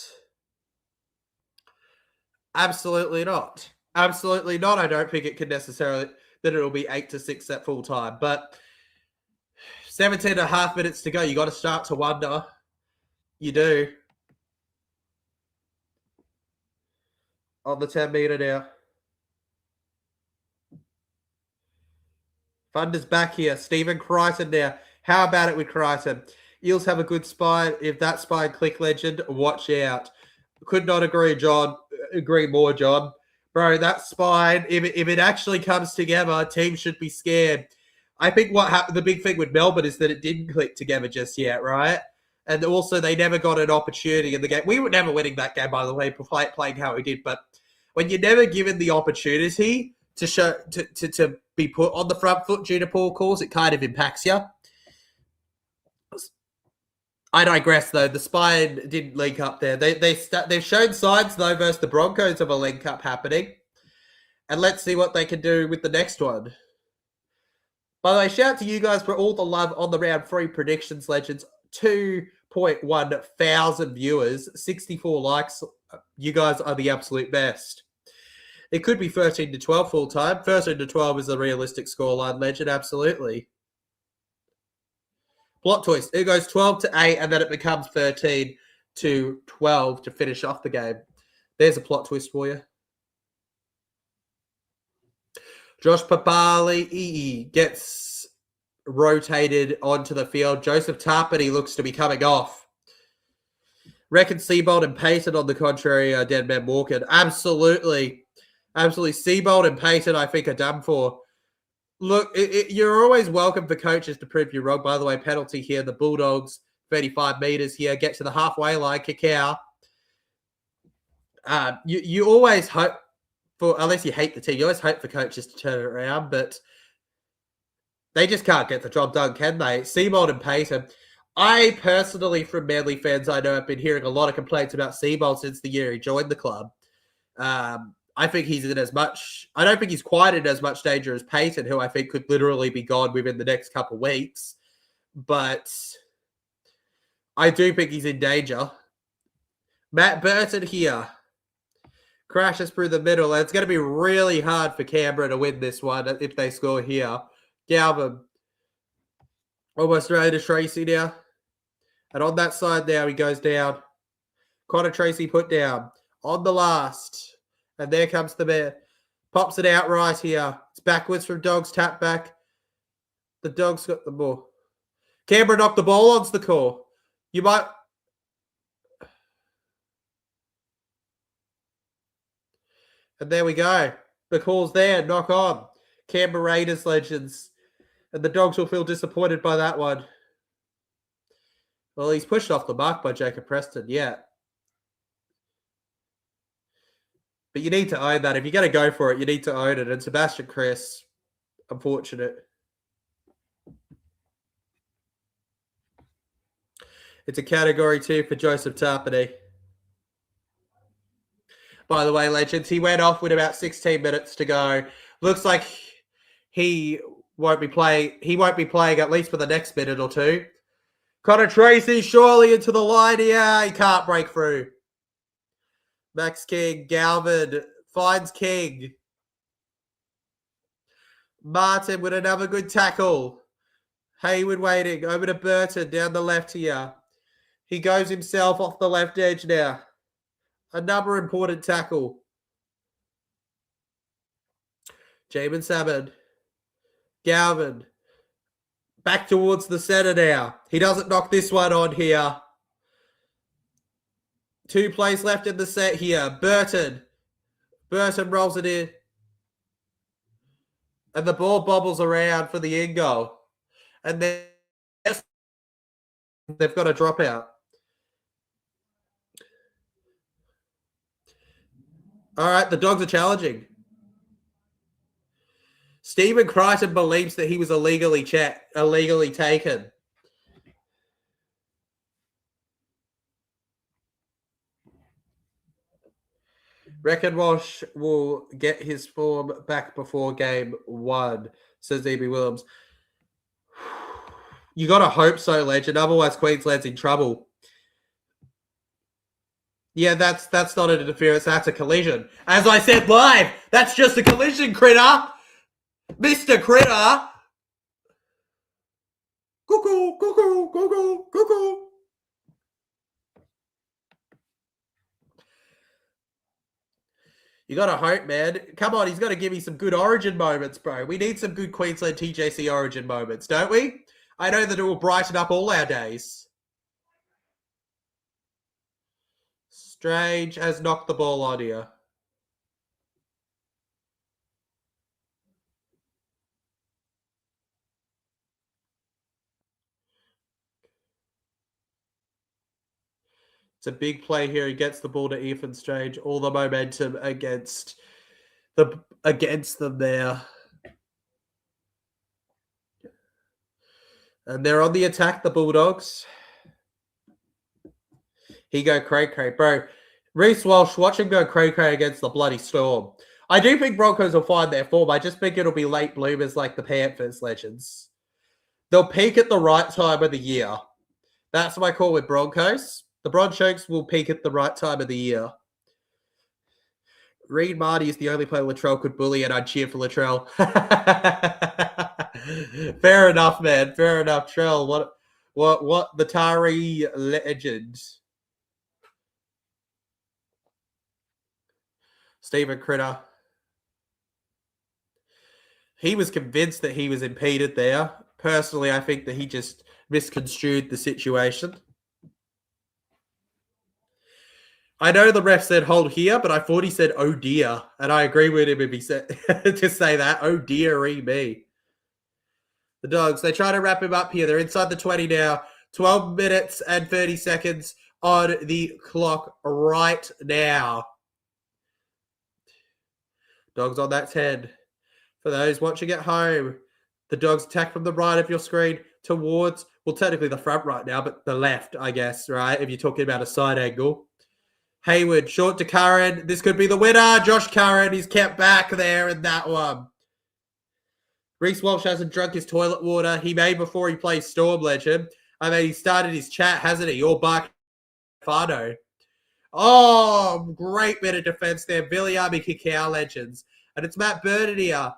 [SPEAKER 1] Absolutely not. Absolutely not. I don't think it could necessarily that it'll be 8-6 at full time. But 17 and a half minutes to go. You got to start to wonder. You do. On the 10 meter now. Thunder's back here. Stephen Crichton now. How about it with Crichton? Eels have a good spine. If that spine click, legend, watch out. Could not agree, John. Agree more, John. Bro, that spine, if it actually comes together, teams should be scared. I think what happened, the big thing with Melbourne is that it didn't click together just yet, right? And also, they never got an opportunity in the game. We were never winning that game, by the way, playing how we did. But when you're never given the opportunity to show to be put on the front foot due to poor calls, it kind of impacts you. I digress, though. The spine didn't link up there. They've shown signs, though, versus the Broncos of a link up happening. And let's see what they can do with the next one. By the way, shout out to you guys for all the love on the round 3 predictions, legends. 2.1 thousand viewers, 64 likes. You guys are the absolute best. It could be 13-12 full time. 13-12 is a realistic scoreline, legend, absolutely. Plot twist. It goes 12-8, and then it becomes 13-12 to finish off the game. There's a plot twist for you. Josh Papali gets rotated onto the field. Joseph Tarpany looks to be coming off. Reckon Seabold and Payton, on the contrary, are dead men walking. Absolutely. Absolutely. Seabold and Payton, I think, are done for. Look, you're always welcome for coaches to prove you wrong. By the way, penalty here. The Bulldogs, 35 meters here, get to the halfway line, kick out. You always hope for, unless you hate the team, you always hope for coaches to turn it around, but they just can't get the job done, can they? Seabold and Payton. I personally, from Manly fans, I know I've been hearing a lot of complaints about Seabold since the year he joined the club. I think he's in as much, I don't think he's quite in as much danger as Payton, who I think could literally be gone within the next couple of weeks. But I do think he's in danger. Matt Burton here crashes through the middle. And it's going to be really hard for Canberra to win this one if they score here. Galvin almost ready to Tracy now. And on that side now, he goes down. Connor Tracy put down on the last. And there comes the man. Pops it out right here. It's backwards from Dogs, tap back. The Dogs got the ball. Canberra knocked the ball onto the call. You might... And there we go. The call's there. Knock on. Canberra Raiders legends. And the Dogs will feel disappointed by that one. Well, he's pushed off the mark by Jacob Preston. Yeah. But you need to own that. If you're going to go for it, you need to own it. And Sebastian Chris, unfortunate. It's a category 2 for Joseph Tarpany. By the way, legends, he went off with about 16 minutes to go. Looks like he won't be playing. He won't be playing at least for the next minute or two. Connor Tracy surely into the line here. He can't break through. Max King, Galvin finds King. Martin with another good tackle. Hayward waiting over to Burton down the left here. He goes himself off the left edge now. Another important tackle. Jamin Salmon. Galvin. Back towards the centre now. He doesn't knock this one on here. 2 plays left in the set here. Burton. Burton rolls it in. And the ball bobbles around for the in goal. And then they've got a dropout. All right, the Dogs are challenging. Stephen Crichton believes that he was illegally taken. Reckon Walsh will get his form back before game 1, says E.B. Williams. You got to hope so, legend. Otherwise, Queensland's in trouble. Yeah, that's not an interference. That's a collision. As I said live, that's just a collision, critter. Mr. Critter. Cuckoo, cuckoo, cuckoo, cuckoo. You got to hope, man. Come on, he's got to give me some good origin moments, bro. We need some good Queensland TJC origin moments, don't we? I know that it will brighten up all our days. Strange has knocked the ball on here. It's a big play here. He gets the ball to Ethan Strange. All the momentum against them there. And they're on the attack, the Bulldogs. He go cray-cray. Bro, Reece Walsh, watch him go cray-cray against the bloody Storm. I do think Broncos will find their form. I just think it'll be late bloomers like the Panthers, legends. They'll peak at the right time of the year. That's my call with Broncos. The Broncos will peak at the right time of the year. Reed Marty is the only player Latrell could bully, and I'd cheer for Latrell. Fair enough, man. Fair enough, Trell. What the Tari legend. Stephen Critter. He was convinced that he was impeded there. Personally, I think that he just misconstrued the situation. I know the ref said hold here, but I thought he said oh dear. And I agree with him if he said to say that. Oh dear me. The Dogs, they try to wrap him up here. They're inside the 20 now. 12 minutes and 30 seconds on the clock right now. Dogs on that 10. For those watching at home, the Dogs attack from the right of your screen towards, well, technically the front right now, but the left, I guess, right? If you're talking about a side angle. Hayward, short to Curran. This could be the winner. Josh Curran, he's kept back there in that one. Reece Walsh hasn't drunk his toilet water. He made before he plays Storm Legend. I mean, he started his chat, hasn't he? All Bark Fado. Oh, great bit of defense there. Villiamy Kickoff Legends. And it's Matt Burton here.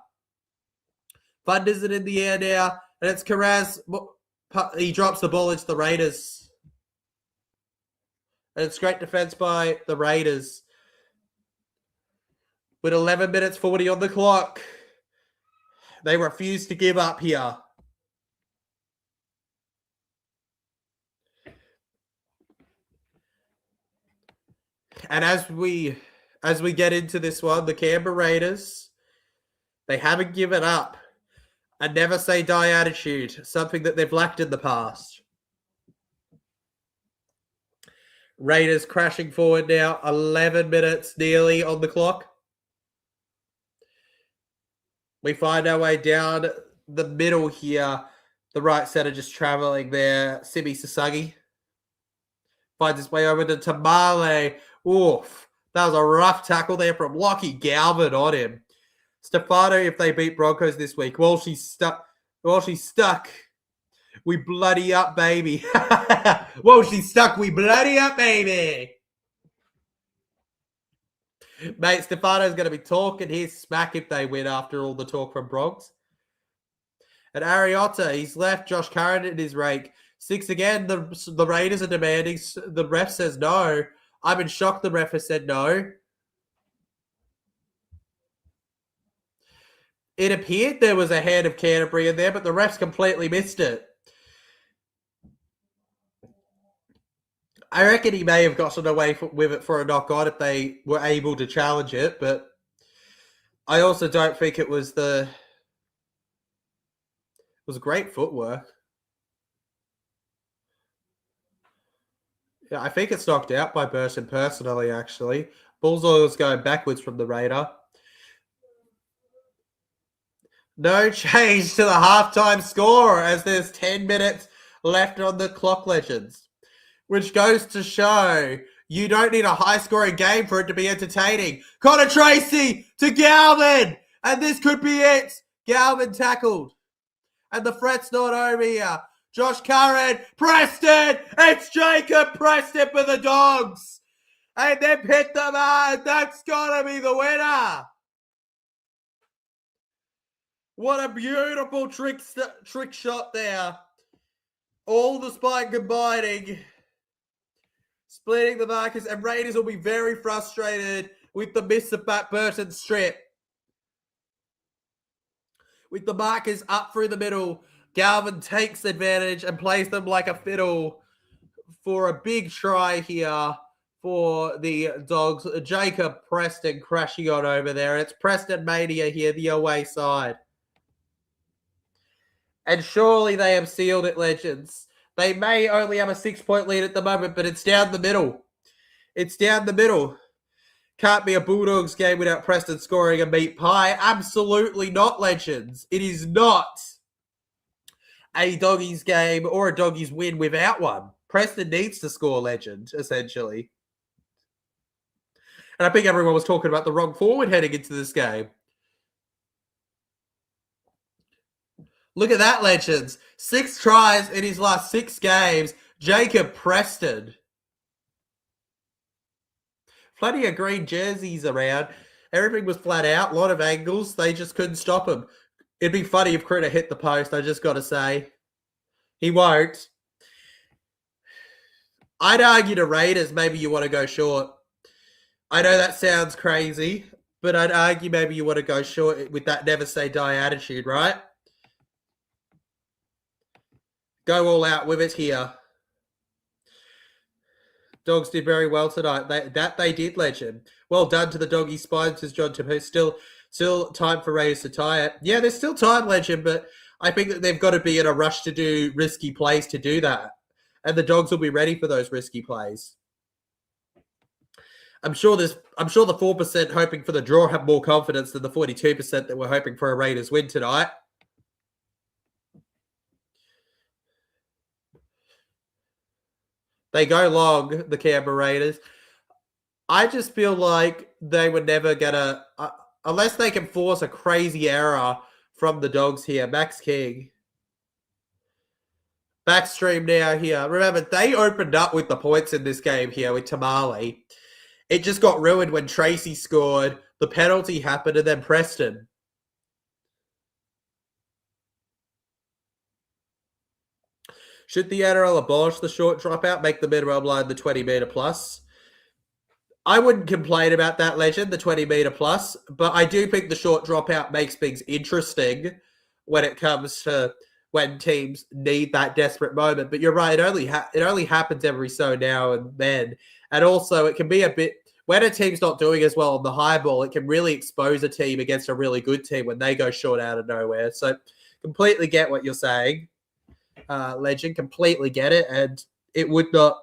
[SPEAKER 1] Thunder's it in the air now. And it's Carraz. He drops the ball into the Raiders. And it's great defense by the Raiders. With 11 minutes 40 on the clock. They refuse to give up here. And as we get into this one, the Canberra Raiders, they haven't given up a never say die attitude, something that they've lacked in the past. Raiders crashing forward now, 11 minutes nearly on the clock. We find our way down the middle here. The right centre just travelling there. Simi Sasagi finds his way over to Tamale. Oof. That was a rough tackle there from Lockie Galvin on him. Stefano, if they beat Broncos this week, well, she's stuck. We bloody up, baby. Well, she's stuck. We bloody up, baby. Mate, Stefano's going to be talking his smack if they win after all the talk from Bronx. And Ariota, he's left Josh Curran in his rake. 6 again, the Raiders are demanding. The ref says no. I'm in shock the ref has said no. It appeared there was a hand of Canterbury in there, but the refs completely missed it. I reckon he may have gotten away with it for a knock-on if they were able to challenge it, but I also don't think it was great footwork. Yeah, I think it's knocked out by Burton personally, actually. Bulldogs going backwards from the Raider. No change to the halftime score as there's 10 minutes left on the clock, Legends. Which goes to show you don't need a high-scoring game for it to be entertaining. Connor Tracy to Galvin! And this could be it. Galvin tackled. And the threat's not over here. Josh Curran, Preston! It's Jacob Preston for the Dogs! And they've hit the man. That's got to be the winner. What a beautiful trick shot there. All the spine combining. Splitting the markers, and Raiders will be very frustrated with the miss of Matt Burton's strip. With the markers up through the middle, Galvin takes advantage and plays them like a fiddle for a big try here for the Dogs. Jacob Preston crashing on over there. It's Preston Mania here, the away side. And surely they have sealed it, Legends. They may only have a 6-point lead at the moment, but it's down the middle. It's down the middle. Can't be a Bulldogs game without Preston scoring a meat pie. Absolutely not, Legends. It is not a Doggies game or a Doggies win without one. Preston needs to score, Legend, essentially. And I think everyone was talking about the wrong forward heading into this game. Look at that, Legends. 6 tries in his last 6 games. Jacob Preston. Plenty of green jerseys around. Everything was flat out. A lot of angles. They just couldn't stop him. It'd be funny if Critter hit the post, I just got to say. He won't. I'd argue to Raiders, maybe you want to go short. I know that sounds crazy, but I'd argue maybe you want to go short with that never say die attitude, right? Go all out with it here. Dogs did very well tonight. They did, Legend. Well done to the Doggy Spines, says John Tapu. Still time for Raiders to tie it. Yeah, there's still time, Legend, but I think that they've got to be in a rush to do risky plays to do that. And the Dogs will be ready for those risky plays. I'm sure the 4% hoping for the draw have more confidence than the 42% that were hoping for a Raiders win tonight. They go long, the Canberra Raiders. I just feel like they were never going to, unless they can force a crazy error from the Dogs here. Max King. Backstream now here. Remember, they opened up with the points in this game here with Tamale. It just got ruined when Tracy scored, the penalty happened, and then Preston. Should the NRL abolish the short dropout, make the minimum line the 20-metre plus? I wouldn't complain about that, Legend, the 20-metre plus, but I do think the short dropout makes things interesting when it comes to when teams need that desperate moment. But you're right, it only happens every so now and then. And also, it can be a bit, when a team's not doing as well on the high ball, it can really expose a team against a really good team when they go short out of nowhere. So completely get what you're saying, Legend, completely get it. And it would not,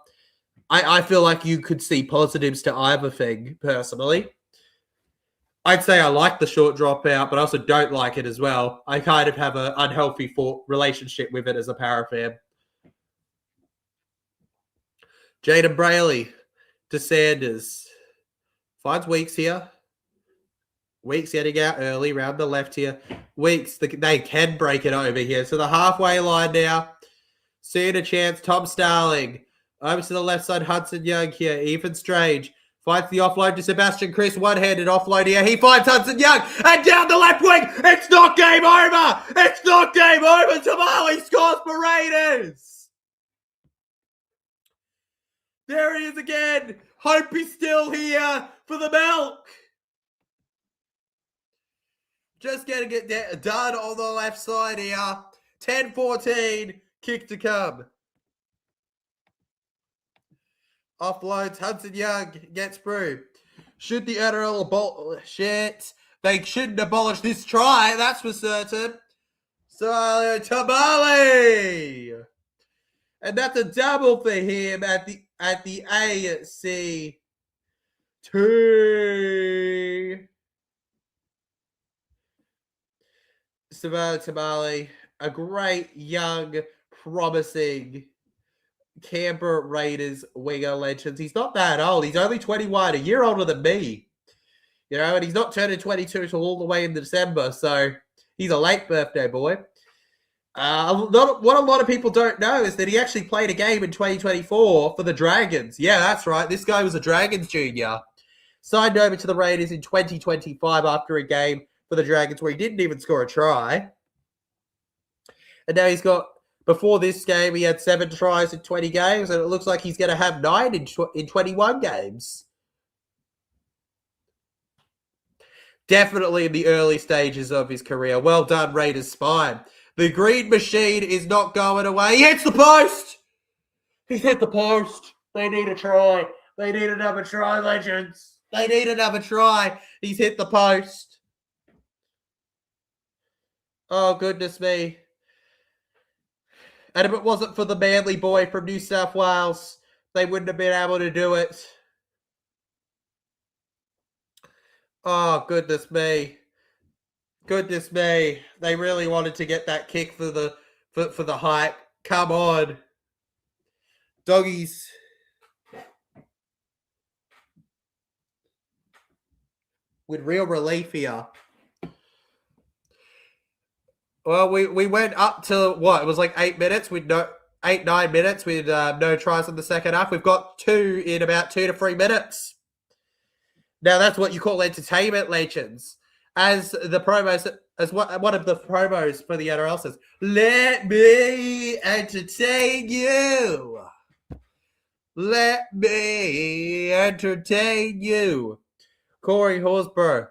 [SPEAKER 1] I feel like you could see positives to either thing, personally. I'd say I like the short dropout, but I also don't like it as well. I kind of have an unhealthy relationship with it as a Para fan. Jaden Brayley to Sanders. Finds Weeks here. Weeks getting out early, round the left here. Weeks, they can break it over here. So the halfway line now. Seeing a chance. Tom Starling. Over to the left side, Hudson Young here. Ethan Strange finds the offload to Sebastian Chris. One-handed offload here. He finds Hudson Young. And down the left wing. It's not game over. It's not game over. Tamale scores for Raiders. There he is again. Hope he's still here for the milk. Just getting it done on the left side here. 10-14. Kick to come. Offloads, Hudson Young gets through. Should the NRL abolish it? They shouldn't abolish this try, that's for certain. So, Tamale! And that's a double for him at the AC 2. Savannah Tamale, a great, young, promising Canberra Raiders winger legends. He's not that old. He's only 21, a year older than me. You know, and he's not turning 22 till all the way into December, so he's a late birthday boy. What a lot of people don't know is that he actually played a game in 2024 for the Dragons. Yeah, that's right. This guy was a Dragons junior. Signed over to the Raiders in 2025 after a game for the Dragons where he didn't even score a try. And now he's got, before this game, he had 7 tries in 20 games, and it looks like he's going to have 9 in 21 games. Definitely in the early stages of his career. Well done, Raiders spine. The green machine is not going away. He hits the post! He hit the post. They need a try. They need another try, legends. They need another try. He's hit the post. Oh, goodness me. And if it wasn't for the Manly boy from New South Wales, they wouldn't have been able to do it. Oh, goodness me. Goodness me. They really wanted to get that kick for the hype. Come on. Doggies. With real relief here. Well, we went up to what? It was like 8 minutes. 9 minutes with no tries in the second half. We've got 2 in about 2 to 3 minutes. Now that's what you call entertainment, legends. As the promos, as one of the promos for the NRL says, "Let me entertain you. Let me entertain you." Corey Horsburgh.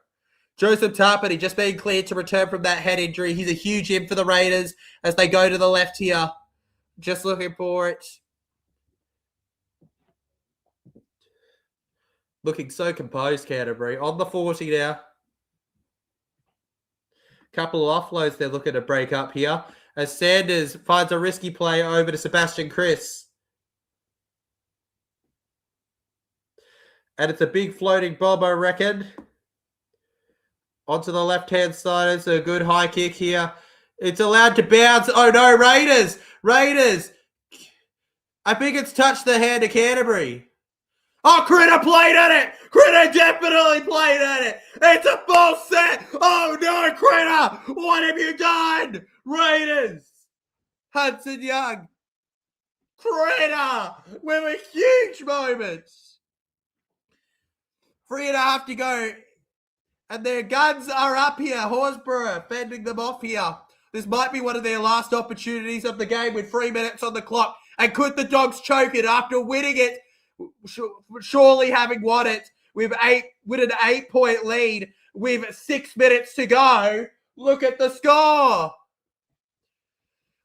[SPEAKER 1] Joseph Tarpany just being cleared to return from that head injury. He's a huge in for the Raiders as they go to the left here. Just looking for it. Looking so composed, Canterbury. On the 40 now. Couple of offloads they're looking to break up here. as Sanders finds a risky play over to Sebastian Chris. And it's a big floating bomb, I reckon. Onto the left-hand side. It's a good high kick here. It's allowed to bounce. Oh, no, Raiders. Raiders. I think it's touched the hand of Canterbury. Oh, Critter played at it. Critter definitely played at it. It's a false set. Oh, no, Critter. What have you done? Raiders. Hudson Young. Critter with a huge moment. 3.5 to go. And their guns are up here. Horsburgh fending them off here. This might be one of their last opportunities of the game with 3 minutes on the clock. And could the Dogs choke it after winning it? Surely having won it with an 8-point lead with 6 minutes to go. Look at the score.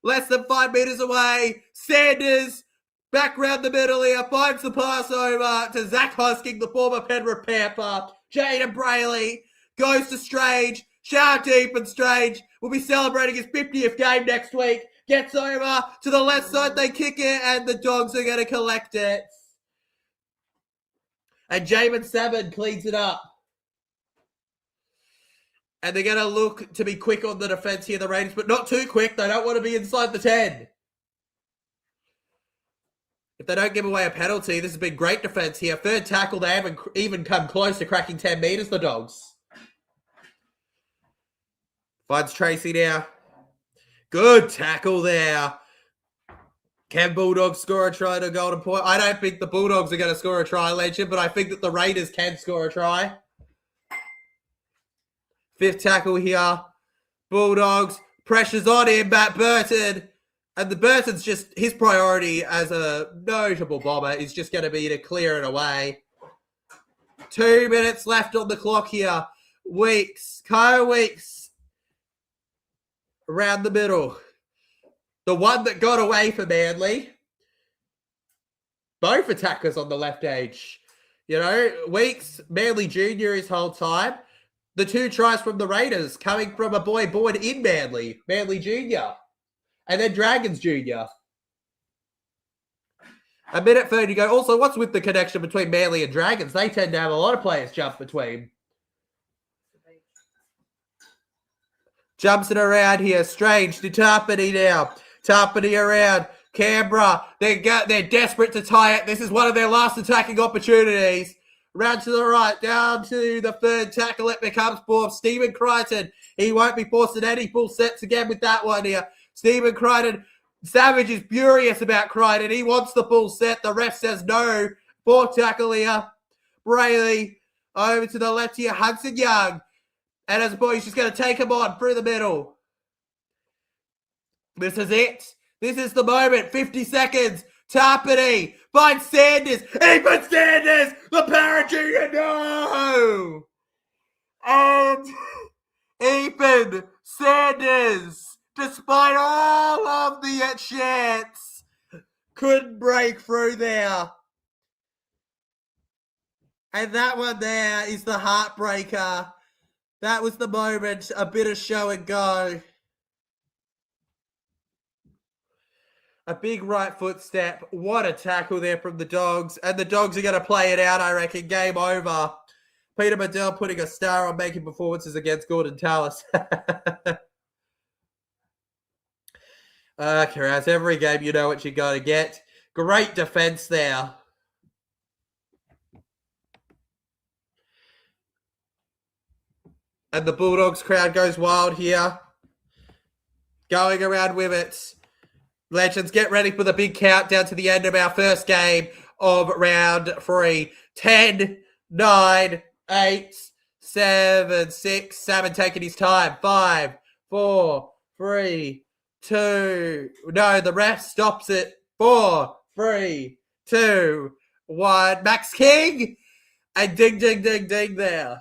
[SPEAKER 1] Less than 5 meters away. Sanders back round the middle here. Finds the pass over to Zach Hosking, the former Penrith Panther. Jaden Brayley goes to Strange. Shout deep, and Strange will be celebrating his 50th game next week. Gets over to the left side. They kick it, and the Dogs are going to collect it. And Jamin Salmon cleans it up. And they're going to look to be quick on the defense here, the Raiders, but not too quick. They don't want to be inside the 10. If they don't give away a penalty, this has been great defense here. Third tackle, they haven't even come close to cracking 10 meters, the Dogs. Finds Tracy now. Good tackle there. Can Bulldogs score a try to golden point? I don't think the Bulldogs are going to score a try, Legend, but I think that the Raiders can score a try. Fifth tackle here. Bulldogs. Pressure's on him, Matt Burton. And the Burton's just, his priority as a notable bomber is just going to be to clear it away. 2 minutes left on the clock here. Weeks. Kayo Weeks. Around the middle. The one that got away for Manly. Both attackers on the left edge. You know, Weeks, Manly Jr. his whole time. The 2 tries from the Raiders coming from a boy born in Manly, Manly Jr. And then Dragons Jr. A minute 30 to go. Also, what's with the connection between Manly and Dragons? They tend to have a lot of players jump between. Jumps it around here. Strange to Tarpany now. Tarpany around. Canberra. They're desperate to tie it. This is one of their last attacking opportunities. Round to the right, down to the third tackle. It becomes for Stephen Crichton. He won't be forcing any full sets again with that one here. Stephen Crichton. Savage is furious about Crichton. He wants the full set. The ref says no. Fourth tackle here. Brayley over to the left here. Hudson Young. And as a boy, he's just going to take him on through the middle. This is it. This is the moment. 50 seconds. Tarpany finds Sanders. Ethan Sanders, the Parrot Jr. No! And Ethan Sanders, despite all of the chance, couldn't break through there. And that one there is the heartbreaker. That was the moment, a bit of show and go. A big right foot step. What a tackle there from the Dogs. And the Dogs are going to play it out, I reckon. Game over. Peter Madell putting a star on making performances against Gordon Tallis. Karaz, every game you know what you got to get. Great defense there. And the Bulldogs crowd goes wild here. Going around with it. Legends, get ready for the big countdown to the end of our first game of round 3. 10, 9, 8, 7, 6, 7 taking his time. 5, 4, 3, 2. No, the ref stops it. 4, 3, 2, 1. Max King. And ding, ding, ding, ding there.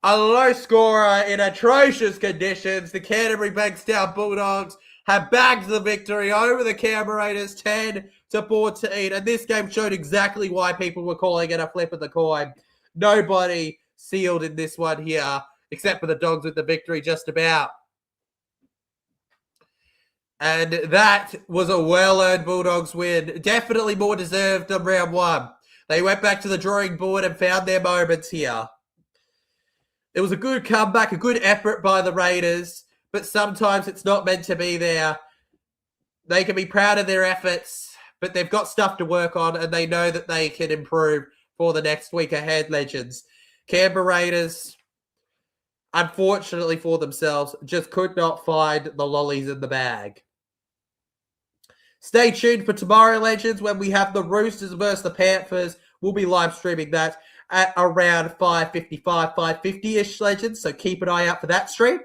[SPEAKER 1] A low scorer in atrocious conditions. The Canterbury Bankstown Bulldogs have bagged the victory over the Canberra Raiders 10-14. And this game showed exactly why people were calling it a flip of the coin. Nobody sealed in this one here, except for the Dogs with the victory just about. And that was a well-earned Bulldogs win. Definitely more deserved than round one. They went back to the drawing board and found their moments here. It was a good comeback, a good effort by the Raiders, but sometimes it's not meant to be there. They can be proud of their efforts, but they've got stuff to work on, and they know that they can improve for the next week ahead, legends. Canberra Raiders, unfortunately for themselves, just could not find the lollies in the bag. Stay tuned for tomorrow, legends, when we have the Roosters versus the Panthers. We'll be live streaming that at around 5:55, 5:50-ish, legends, so keep an eye out for that stream.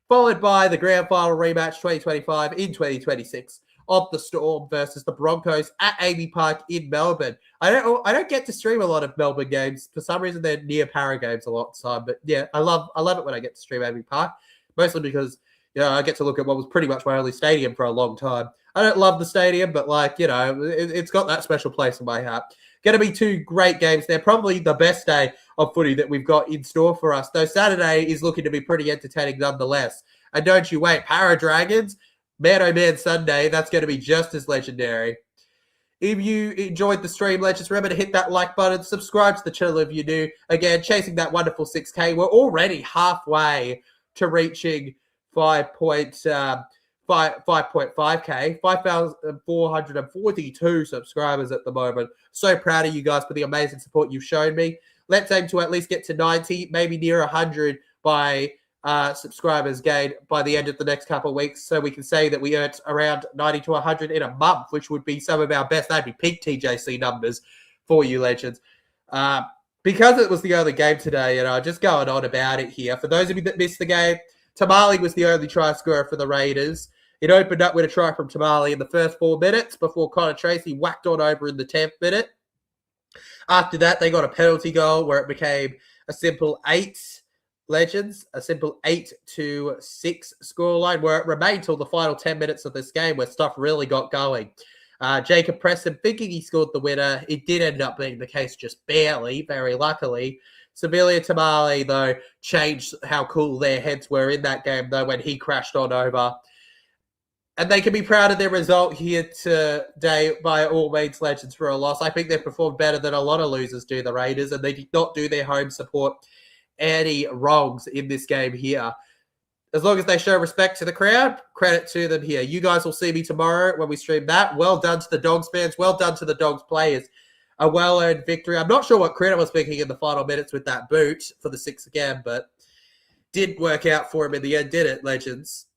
[SPEAKER 1] Followed by the grand final rematch 2025 in 2026 of the Storm versus the Broncos at Amy Park in Melbourne. I don't get to stream a lot of Melbourne games. For some reason, they're near Para games a lot of the time. But yeah, I love it when I get to stream Amy Park, mostly because I get to look at what was pretty much my only stadium for a long time. I don't love the stadium, but it's got that special place in my heart. Going to be two great games there. Probably the best day of footy that we've got in store for us. Though Saturday is looking to be pretty entertaining nonetheless. And don't you wait, Para Dragons, man oh man Sunday, that's going to be just as legendary. If you enjoyed the stream, legends, remember to hit that like button, subscribe to the channel if you do. Again, chasing that wonderful 6K. We're already halfway to reaching 5.5K, 5,442 subscribers at the moment. So proud of you guys for the amazing support you've shown me. Let's aim to at least get to 90, maybe near 100 by subscribers gained by the end of the next couple of weeks, so we can say that we earned around 90 to 100 in a month, which would be some of our best. That'd be peak TJC numbers for you, legends. Because it was the only game today, just going on about it here. For those of you that missed the game, Tamale was the only try scorer for the Raiders. It opened up with a try from Tamale in the first 4 minutes before Connor Tracy whacked on over in the 10th minute. After that, they got a penalty goal where it became a simple 8-6 scoreline, where it remained till the final 10 minutes of this game where stuff really got going. Jacob Preston thinking he scored the winner. It did end up being the case just barely, very luckily. Sevilla Tamale, though, changed how cool their heads were in that game, though, when he crashed on over. And they can be proud of their result here today by all means, legends, for a loss. I think they've performed better than a lot of losers do, the Raiders, and they did not do their home support any wrongs in this game here. As long as they show respect to the crowd, credit to them here. You guys will see me tomorrow when we stream that. Well done to the Dogs fans. Well done to the Dogs players. A well-earned victory. I'm not sure what Critter was thinking in the final minutes with that boot for the 6 again, but didn't work out for him in the end, did it, legends?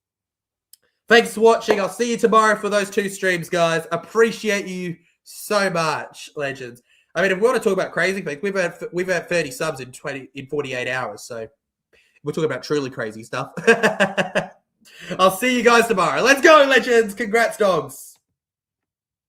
[SPEAKER 1] Thanks for watching. I'll see you tomorrow for those 2 streams, guys. Appreciate you so much, legends. I mean, if we want to talk about crazy things, we've had 30 subs in 48 hours, so we're talking about truly crazy stuff. I'll see you guys tomorrow. Let's go, legends. Congrats, Dogs.